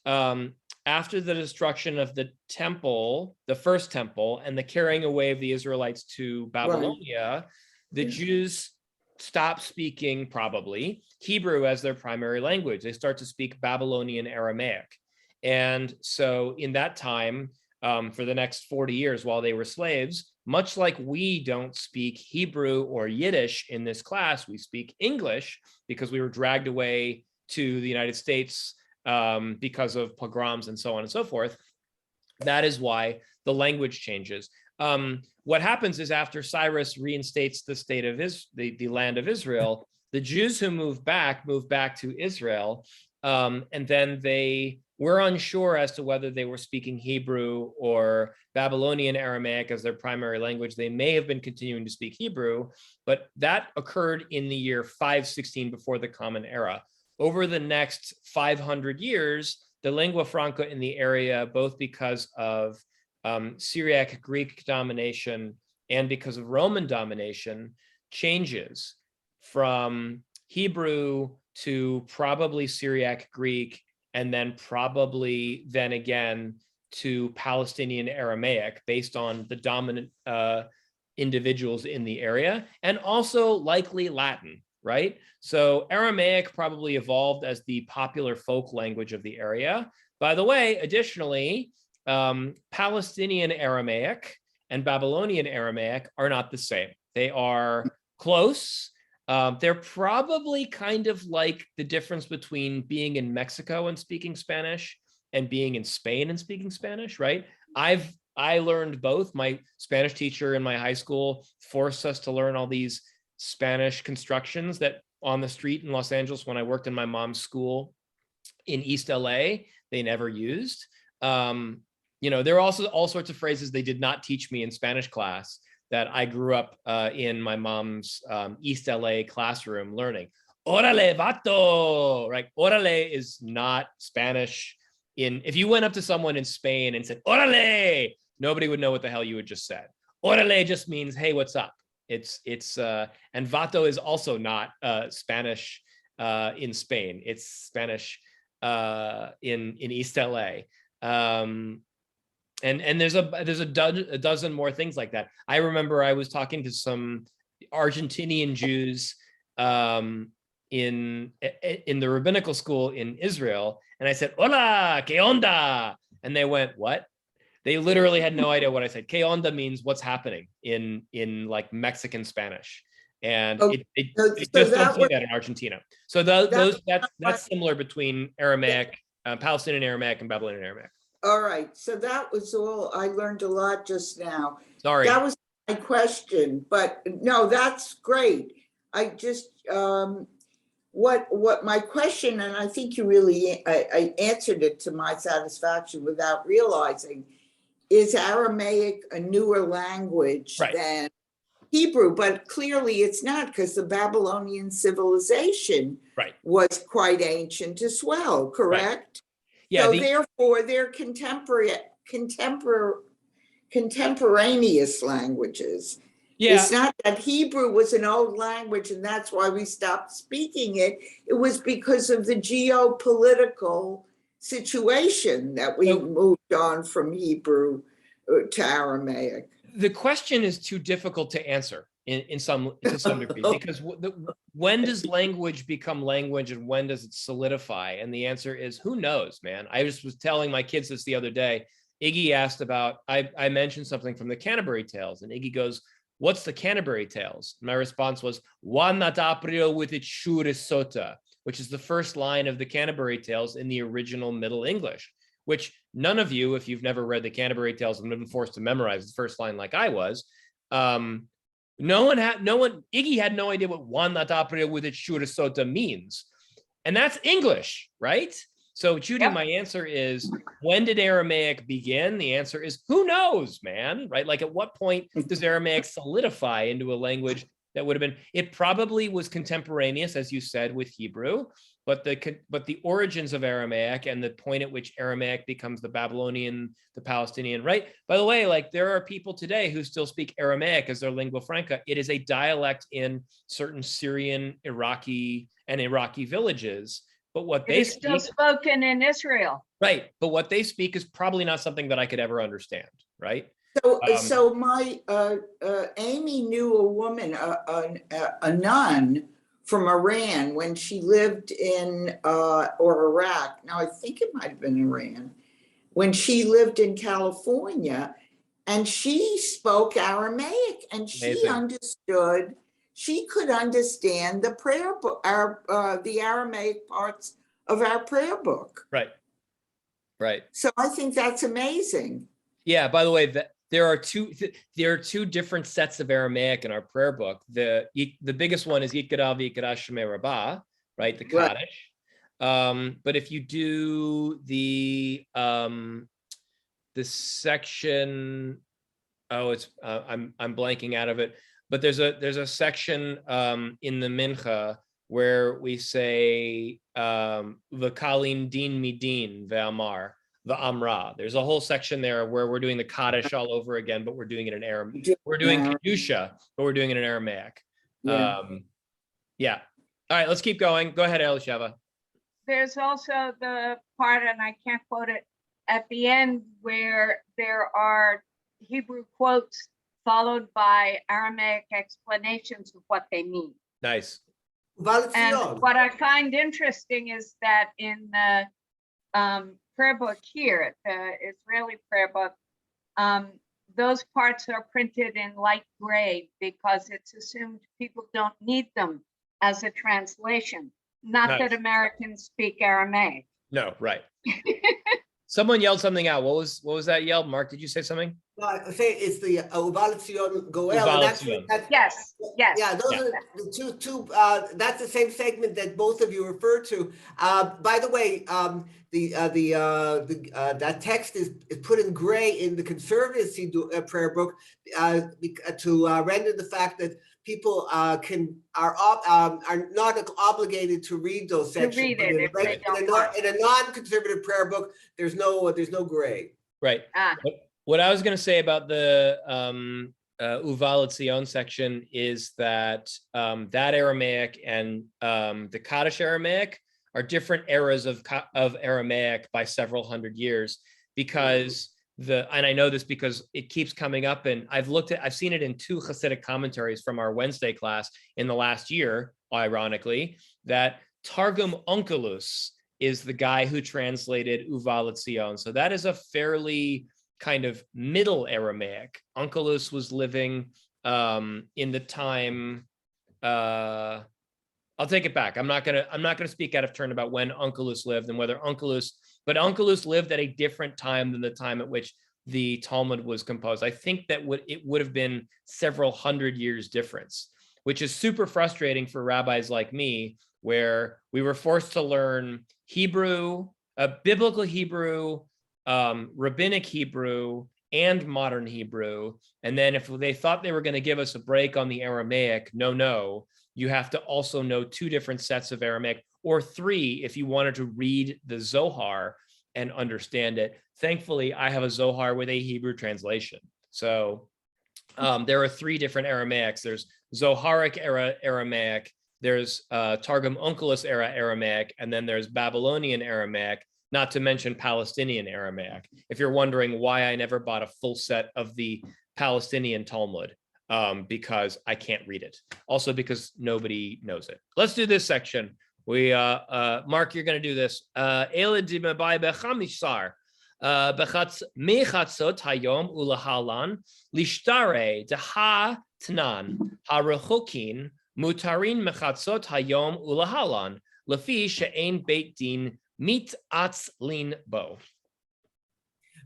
after the destruction of the temple, the first temple, and the carrying away of the Israelites to Babylonia, the Yeah. Jews stop speaking probably Hebrew as their primary language. They start to speak Babylonian Aramaic. And so in that time, for the next 40 years while they were slaves, much like we don't speak Hebrew or Yiddish in this class, we speak English because we were dragged away to the United States because of pogroms and so on and so forth. That is why the language changes. What happens is after Cyrus reinstates the state of the land of Israel, the Jews who move back to Israel, and then they were unsure as to whether they were speaking Hebrew or Babylonian Aramaic as their primary language. They may have been continuing to speak Hebrew, but that occurred in the year 516 before the Common Era. Over the next 500 years, the lingua franca in the area, both because of Syriac Greek domination and because of Roman domination, changes from Hebrew to probably Syriac Greek, and then again to Palestinian Aramaic based on the dominant individuals in the area, and also likely Latin, right? So Aramaic probably evolved as the popular folk language of the area. By the way, additionally, Palestinian Aramaic and Babylonian Aramaic are not the same. They are close. They're probably kind of like the difference between being in Mexico and speaking Spanish and being in Spain and speaking Spanish, right? I learned both. My Spanish teacher in my high school forced us to learn all these Spanish constructions that on the street in Los Angeles when I worked in my mom's school in East LA, they never used. There are also all sorts of phrases they did not teach me in Spanish class that I grew up in my mom's East LA classroom learning. Orale, vato, right? Orale is not Spanish. If you went up to someone in Spain and said, orale, nobody would know what the hell you had just said. Orale just means, hey, what's up? And vato is also not Spanish in Spain. It's Spanish in East LA. And there's a dozen more things like that. I remember I was talking to some Argentinian Jews in the rabbinical school in Israel, and I said, "Hola, ¿qué onda?" And they went, "What?" They literally had no idea what I said. ¿Qué onda means what's happening in like Mexican Spanish, and it just don't say that in Argentina. So that's similar between Aramaic, Palestinian Aramaic, and Babylonian Aramaic. All right, so that was all. I learned a lot just now. Sorry. That was my question, but no, that's great. I just, what my question, and I think you really, I answered it to my satisfaction without realizing, is Aramaic a newer language than Hebrew? But clearly it's not, because the Babylonian civilization was quite ancient as well, correct? Yeah. So therefore, they're contemporaneous languages. Yeah. It's not that Hebrew was an old language and that's why we stopped speaking it. It was because of the geopolitical situation that we moved on from Hebrew to Aramaic. The question is too difficult to answer to some degree, because when does language become language and when does it solidify? And the answer is, who knows, man? I just was telling my kids this the other day. Iggy asked about, I mentioned something from the Canterbury Tales, and Iggy goes, "What's the Canterbury Tales?" My response was, "Juan that aprio with its shure sota," which is the first line of the Canterbury Tales in the original Middle English, which none of you, if you've never read the Canterbury Tales and been forced to memorize the first line like I was, Iggy had no idea what Juan that aprio with its shure sota means. And that's English, right? So Judy, my answer is, when did Aramaic begin? The answer is, who knows, man, right? Like, at what point does Aramaic solidify into a language that would have been, it probably was contemporaneous, as you said, with Hebrew, but the origins of Aramaic and the point at which Aramaic becomes the Babylonian, the Palestinian, right? By the way, like there are people today who still speak Aramaic as their lingua franca. It is a dialect in certain Syrian, Iraqi villages, but what It they is still speak, spoken in Israel. right? But what they speak is probably not something that I could ever understand, right? So my Amy knew a woman, a nun from Iran when she lived in or Iraq. Now I think it might have been Iran when she lived in California, and she spoke Aramaic, and she Amazing. understood. She could understand the prayer book, the Aramaic parts of our prayer book. Right. Right. So I think that's amazing. Yeah. By the way, there are two different sets of Aramaic in our prayer book. The biggest one is Yikra v'Yikra Shemei Rabbah, right? The Kaddish. But if you do the section, I'm blanking out of it. But there's a section in the Mincha where we say V'kalim din midin ve'amar. The Amra. There's a whole section there where we're doing the Kaddish all over again, but we're doing it in Aramaic. We're doing Kedusha, but we're doing it in Aramaic. Yeah. Yeah. All right, let's keep going. Go ahead, Elisheva. There's also the part, and I can't quote it, at the end where there are Hebrew quotes followed by Aramaic explanations of what they mean. Nice. And what I find interesting is that in the prayer book here, the Israeli prayer book, those parts are printed in light gray because it's assumed people don't need them as a translation. Not Nice. that Americans speak Aramaic. No, right. Someone yelled something out. What was that yelled? Mark, did you say something? No, I say it's the Uval Tzion Goel. Uval And Tzion. Yes, yes. Yeah, those are the two. That's the same segment that both of you referred to. By the way, that text is put in gray in the conservative prayer book to render the fact that people are not obligated to read those sections. To read it if they don't In a non-conservative prayer book, there's no gray. Right. Ah. What I was going to say about the Uval Tzion section is that that Aramaic and the Kaddish Aramaic are different eras of Aramaic by several hundred years, because and I know this because it keeps coming up, and I've seen it in 2 Hasidic commentaries from our Wednesday class in the last year, ironically, that Targum Onkelos is the guy who translated Uval Tzion. So that is a fairly kind of middle Aramaic. Onkelos was living in the time. I'll take it back. I'm not gonna speak out of turn about when Onkelos lived and whether Onkelos lived at a different time than the time at which the Talmud was composed. I think that it would have been several hundred years difference, which is super frustrating for rabbis like me, where we were forced to learn Hebrew, biblical Hebrew, rabbinic Hebrew, and modern Hebrew. And then if they thought they were going to give us a break on the Aramaic, no, you have to also know 2 different sets of Aramaic, or 3 if you wanted to read the Zohar and understand it. Thankfully, I have a Zohar with a Hebrew translation. So there are 3 different Aramaics. There's Zoharic era Aramaic, there's Targum Onkelos era Aramaic, and then there's Babylonian Aramaic, not to mention Palestinian Aramaic. If you're wondering why I never bought a full set of the Palestinian Talmud, because I can't read it. Also because nobody knows it. Let's do this section. Mark, you're going to do this. Mechatzot hayom ulahalan lishtare deha tnan harechokin mutarin mechatzot hayom ulahalan lefi she'ein beit din mit atzlin bo.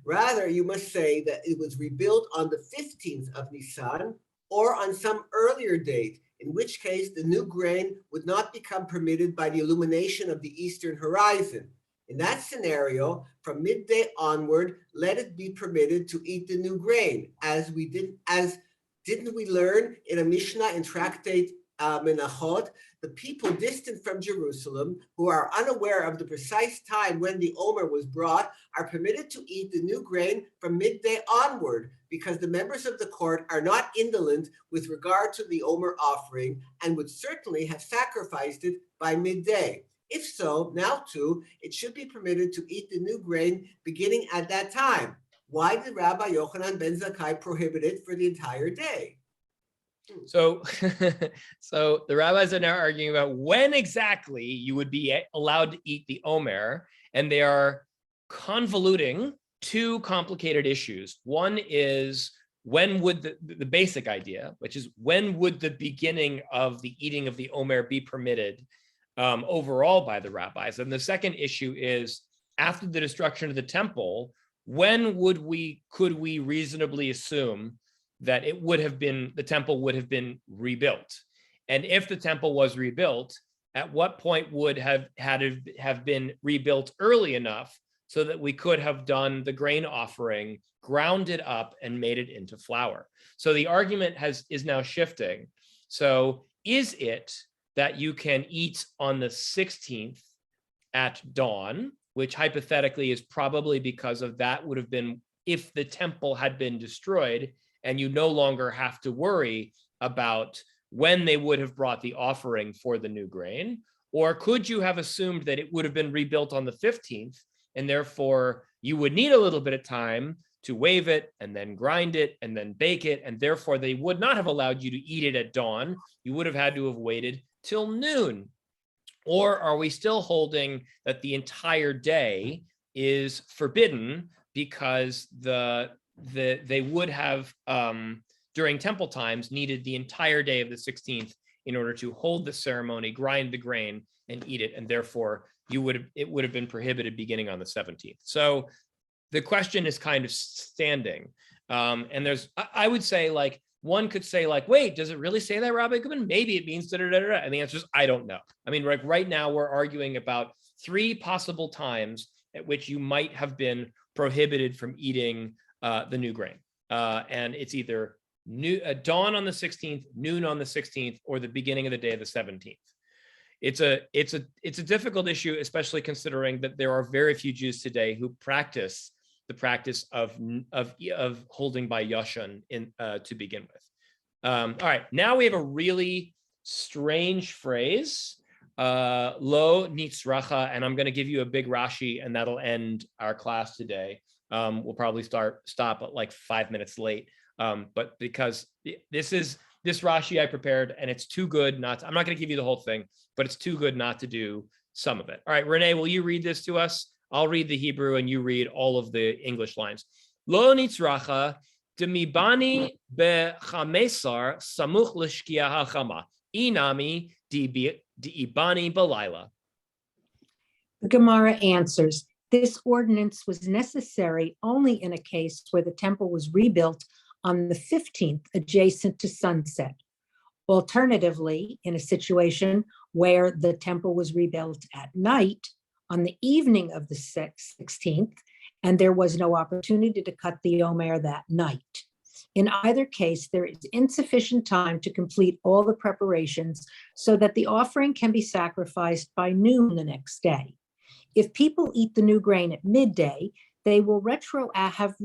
Rather, you must say that it was rebuilt on the 15th of Nissan or on some earlier date, in which case the new grain would not become permitted by the illumination of the eastern horizon. In that scenario, from midday onward, let it be permitted to eat the new grain, as Didn't we learn in a Mishnah in Tractate Menachot, the people distant from Jerusalem who are unaware of the precise time when the omer was brought are permitted to eat the new grain from midday onward, because the members of the court are not indolent with regard to the omer offering and would certainly have sacrificed it by midday. If so, now too, it should be permitted to eat the new grain beginning at that time. Why did Rabbi Yochanan Ben Zakkai prohibit it for the entire day? So, so the rabbis are now arguing about when exactly you would be allowed to eat the omer, and they are convoluting two complicated issues. One is when would the basic idea, which is when would the beginning of the eating of the omer be permitted overall by the rabbis, and the second issue is after the destruction of the temple, when could we reasonably assume that it would have been, the temple would have been rebuilt? And if the temple was rebuilt, at what point would have been rebuilt early enough so that we could have done the grain offering, ground it up and made it into flour? So the argument is now shifting. So is it that you can eat on the 16th at dawn, which hypothetically is probably because of that would have been if the temple had been destroyed, and you no longer have to worry about when they would have brought the offering for the new grain? Or could you have assumed that it would have been rebuilt on the 15th, and therefore you would need a little bit of time to wave it and then grind it and then bake it, and therefore they would not have allowed you to eat it at dawn. You would have had to have waited till noon. Or are we still holding that the entire day is forbidden because they would have, during temple times, needed the entire day of the 16th in order to hold the ceremony, grind the grain, and eat it, and therefore it would have been prohibited beginning on the 17th. So the question is kind of standing, and I would say, like, one could say, like, wait, does it really say that, Rabbi Goodman? Maybe it means da-da-da-da. And the answer is, I don't know. I mean, like, right now we're arguing about 3 possible times at which you might have been prohibited from eating the new grain. And it's either dawn on the 16th, noon on the 16th, or the beginning of the day of the 17th. It's a difficult issue, especially considering that there are very few Jews today who practice the practice of holding by Yashan to begin with. All right, now we have a really strange phrase, lo nitzracha, and I'm going to give you a big Rashi, and that'll end our class today. We'll probably stop at like 5 minutes late, but because this Rashi I prepared, and it's too good not to, I'm not going to give you the whole thing, but it's too good not to do some of it. All right, Renee, will you read this to us? I'll read the Hebrew and you read all of the English lines. Lo nitzracha demibani bechamesar samuch l'shkia hachama inami diibani balayla. The Gemara answers, this ordinance was necessary only in a case where the temple was rebuilt on the 15th adjacent to sunset. Alternatively, in a situation where the temple was rebuilt at night on the evening of the 16th, and there was no opportunity to cut the omer that night. In either case, there is insufficient time to complete all the preparations so that the offering can be sacrificed by noon the next day. If people eat the new grain at midday, they will have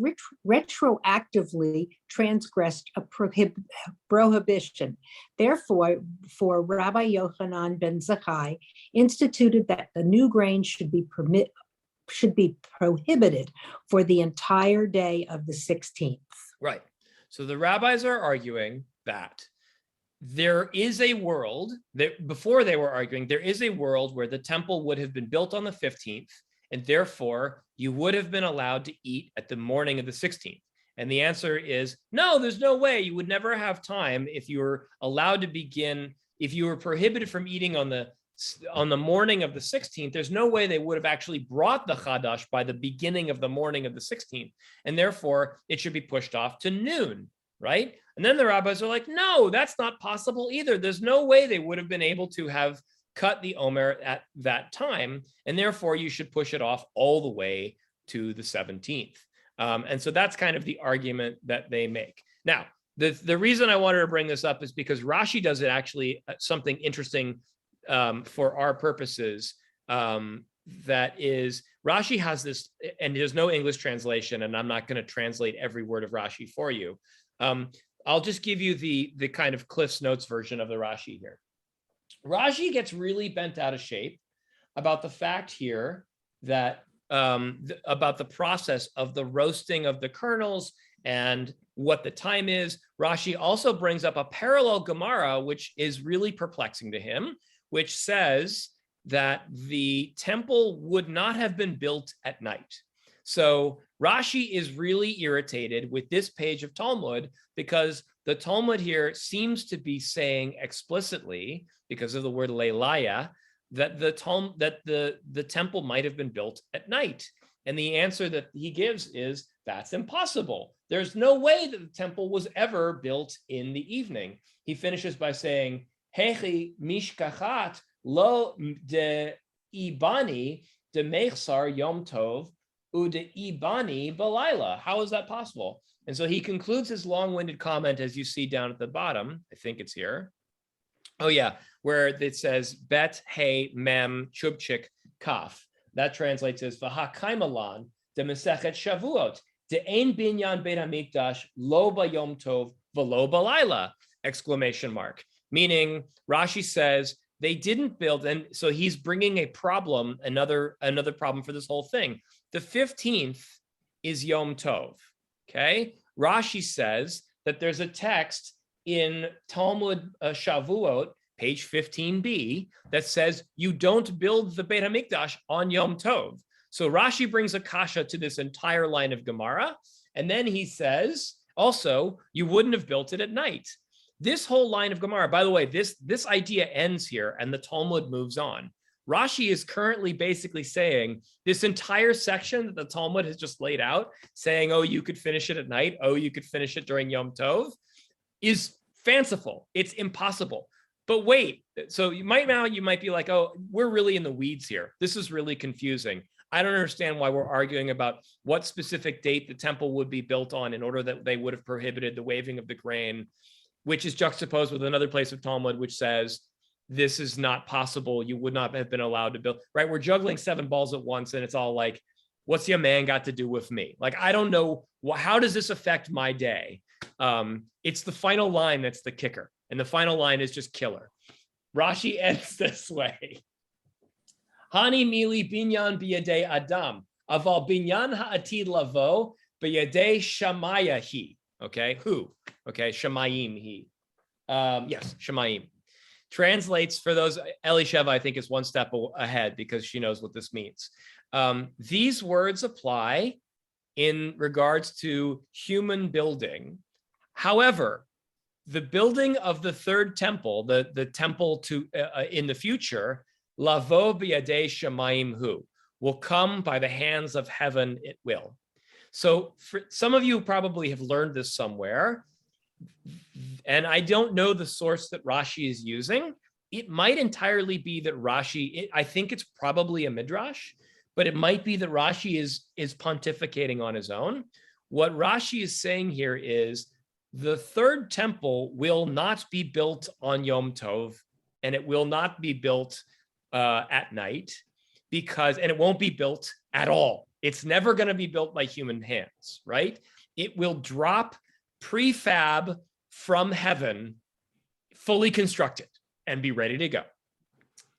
retroactively transgressed a prohibition. Therefore, for Rabbi Yochanan Ben Zakkai instituted that the new grain should be prohibited for the entire day of the 16th. Right. So the rabbis are arguing that there is a world that before they were arguing, there is a world where the temple would have been built on the 15th, and therefore you would have been allowed to eat at the morning of the 16th. And the answer is no, there's no way. You would never have time if you were allowed to begin, if you were prohibited from eating on the morning of the 16th, there's no way they would have actually brought the Chadash by the beginning of the morning of the 16th. And therefore it should be pushed off to noon, right? And then the rabbis are like, no, that's not possible either. There's no way they would have been able to have cut the omer at that time, and therefore you should push it off all the way to the 17th. And so that's kind of the argument that they make. Now, The reason I wanted to bring this up is because Rashi does it actually something interesting for our purposes. That is, Rashi has this, and there's no English translation, and I'm not going to translate every word of Rashi for you. I'll just give you the kind of Cliff's Notes version of the Rashi here. Rashi gets really bent out of shape about the fact here that about the process of the roasting of the kernels and what the time is. Rashi also brings up a parallel Gemara, which is really perplexing to him, which says that the temple would not have been built at night. So Rashi is really irritated with this page of Talmud because the Talmud here seems to be saying explicitly, because of the word leilaya, that the temple might have been built at night. And the answer that he gives is that's impossible. There's no way that the temple was ever built in the evening. He finishes by saying, Hechi mishkachat lo de ibani de mechsar yom tov u de ibani balayla. How is that possible? And so he concludes his long-winded comment, as you see down at the bottom. I think it's here. Oh yeah, where it says bet hey mem chubchik kaf. That translates as v'hakaimalan de mesechet shavuot de ein binyan beit hamikdash lo bayom tov v'lo balayla! Exclamation mark. Meaning Rashi says they didn't build, and so he's bringing a problem, another problem for this whole thing. The 15th is Yom Tov. Okay, Rashi says that there's a text in Talmud Shavuot, page 15b, that says you don't build the Beit HaMikdash on Yom Tov. So Rashi brings a kasha to this entire line of Gemara, and then he says, also, you wouldn't have built it at night. This whole line of Gemara, by the way, this idea ends here, and the Talmud moves on. Rashi is currently basically saying this entire section that the Talmud has just laid out, saying, oh, you could finish it at night, oh, you could finish it during Yom Tov, is fanciful. It's impossible. But wait, so you might be like, oh, we're really in the weeds here. This is really confusing. I don't understand why we're arguing about what specific date the temple would be built on in order that they would have prohibited the waving of the grain, which is juxtaposed with another place of Talmud, which says this is not possible. You would not have been allowed to build, right? We're juggling 7 balls at once, and it's all like, what's your man got to do with me? Like, I don't know, how does this affect my day? It's the final line that's the kicker. And the final line is just killer. Rashi ends this way. Hani mili binyan biyadei adam, aval binyan ha'atid lavo biyadei shamaya hi. Okay, who? Okay, shamayim hi. Yes, shamayim. Translates for those, Elisheva, I think, is one step ahead because she knows what this means. These words apply in regards to human building. However, the building of the third temple, the temple to in the future, lavo biyadei shamayim hu, will come by the hands of heaven. It will. So for some of you probably have learned this somewhere, and I don't know the source that Rashi is using. It might entirely be that Rashi, I think it's probably a midrash, but it might be that Rashi is pontificating on his own. What Rashi is saying here is the third temple will not be built on Yom Tov, and it will not be built at night, and it won't be built at all. It's never going to be built by human hands, right? It will drop prefab from heaven, fully constructed, and be ready to go.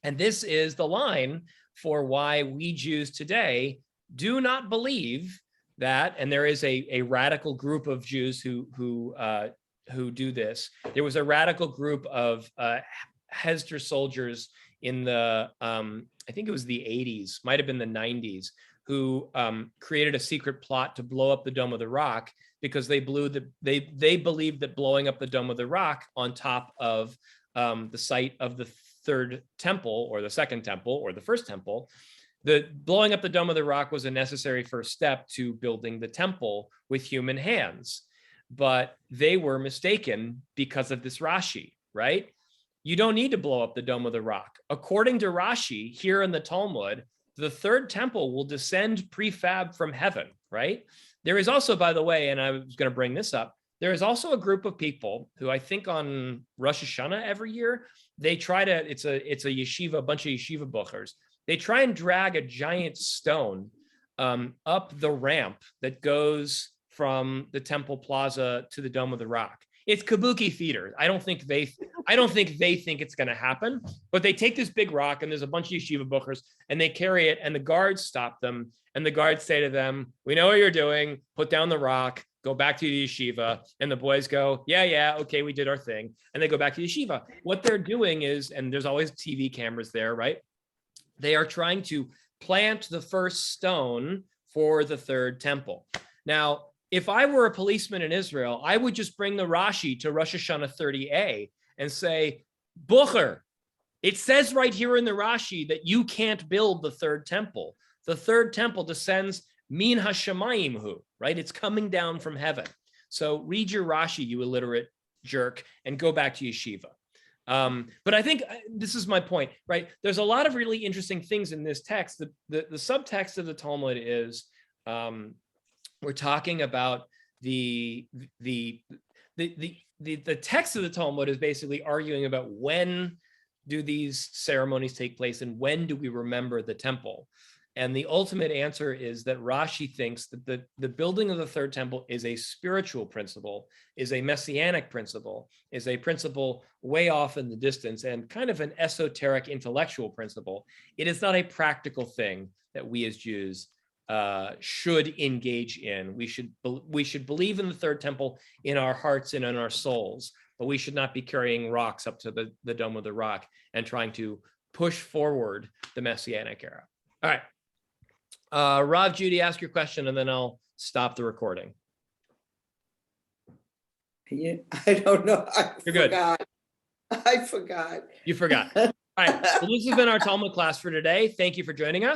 And this is the line for why we Jews today do not believe that, and there is a radical group of Jews who do this. There was a radical group of Hester soldiers in the I think it was the 80s, might have been the 90s, who created a secret plot to blow up the Dome of the Rock because they believed that blowing up the Dome of the Rock on top of the site of the third temple or the second temple or the first temple, the blowing up the Dome of the Rock was a necessary first step to building the temple with human hands. But they were mistaken because of this Rashi, right? You don't need to blow up the Dome of the Rock. According to Rashi, here in the Talmud, the third temple will descend prefab from heaven, right? There is also, by the way, and I was going to bring this up, there is also a group of people who I think on Rosh Hashanah every year, they try to, it's a yeshiva, a bunch of yeshiva buchers. They try and drag a giant stone up the ramp that goes from the Temple Plaza to the Dome of the Rock. It's kabuki theater. I don't think they think it's going to happen, but they take this big rock and there's a bunch of yeshiva buchers and they carry it and the guards stop them and the guards say to them, "We know what you're doing. Put down the rock, go back to the yeshiva." And the boys go, yeah, okay, we did our thing. And they go back to the yeshiva. What they're doing is, and there's always TV cameras there, right? They are trying to plant the first stone for the third temple. Now, if I were a policeman in Israel, I would just bring the Rashi to Rosh Hashanah 30a and say, Bucher, it says right here in the Rashi that you can't build the third temple. The third temple descends min hashamayim hu, right? It's coming down from heaven. So read your Rashi, you illiterate jerk, and go back to yeshiva. But I think this is my point, right? There's a lot of really interesting things in this text. The subtext of the Talmud is we're talking about the text of the Talmud is basically arguing about when do these ceremonies take place and when do we remember the temple. And the ultimate answer is that Rashi thinks that the building of the third temple is a spiritual principle, is a messianic principle, is a principle way off in the distance and kind of an esoteric intellectual principle. It is not a practical thing that we as Jews should engage in. We should believe in the third temple in our hearts and in our souls, but we should not be carrying rocks up to the Dome of the Rock and trying to push forward the Messianic era. All right. Rav, Judy, ask your question and then I'll stop the recording. I don't know. You're forgot. Good. I forgot. You forgot. All right. Well, this has been our Talmud class for today. Thank you for joining us.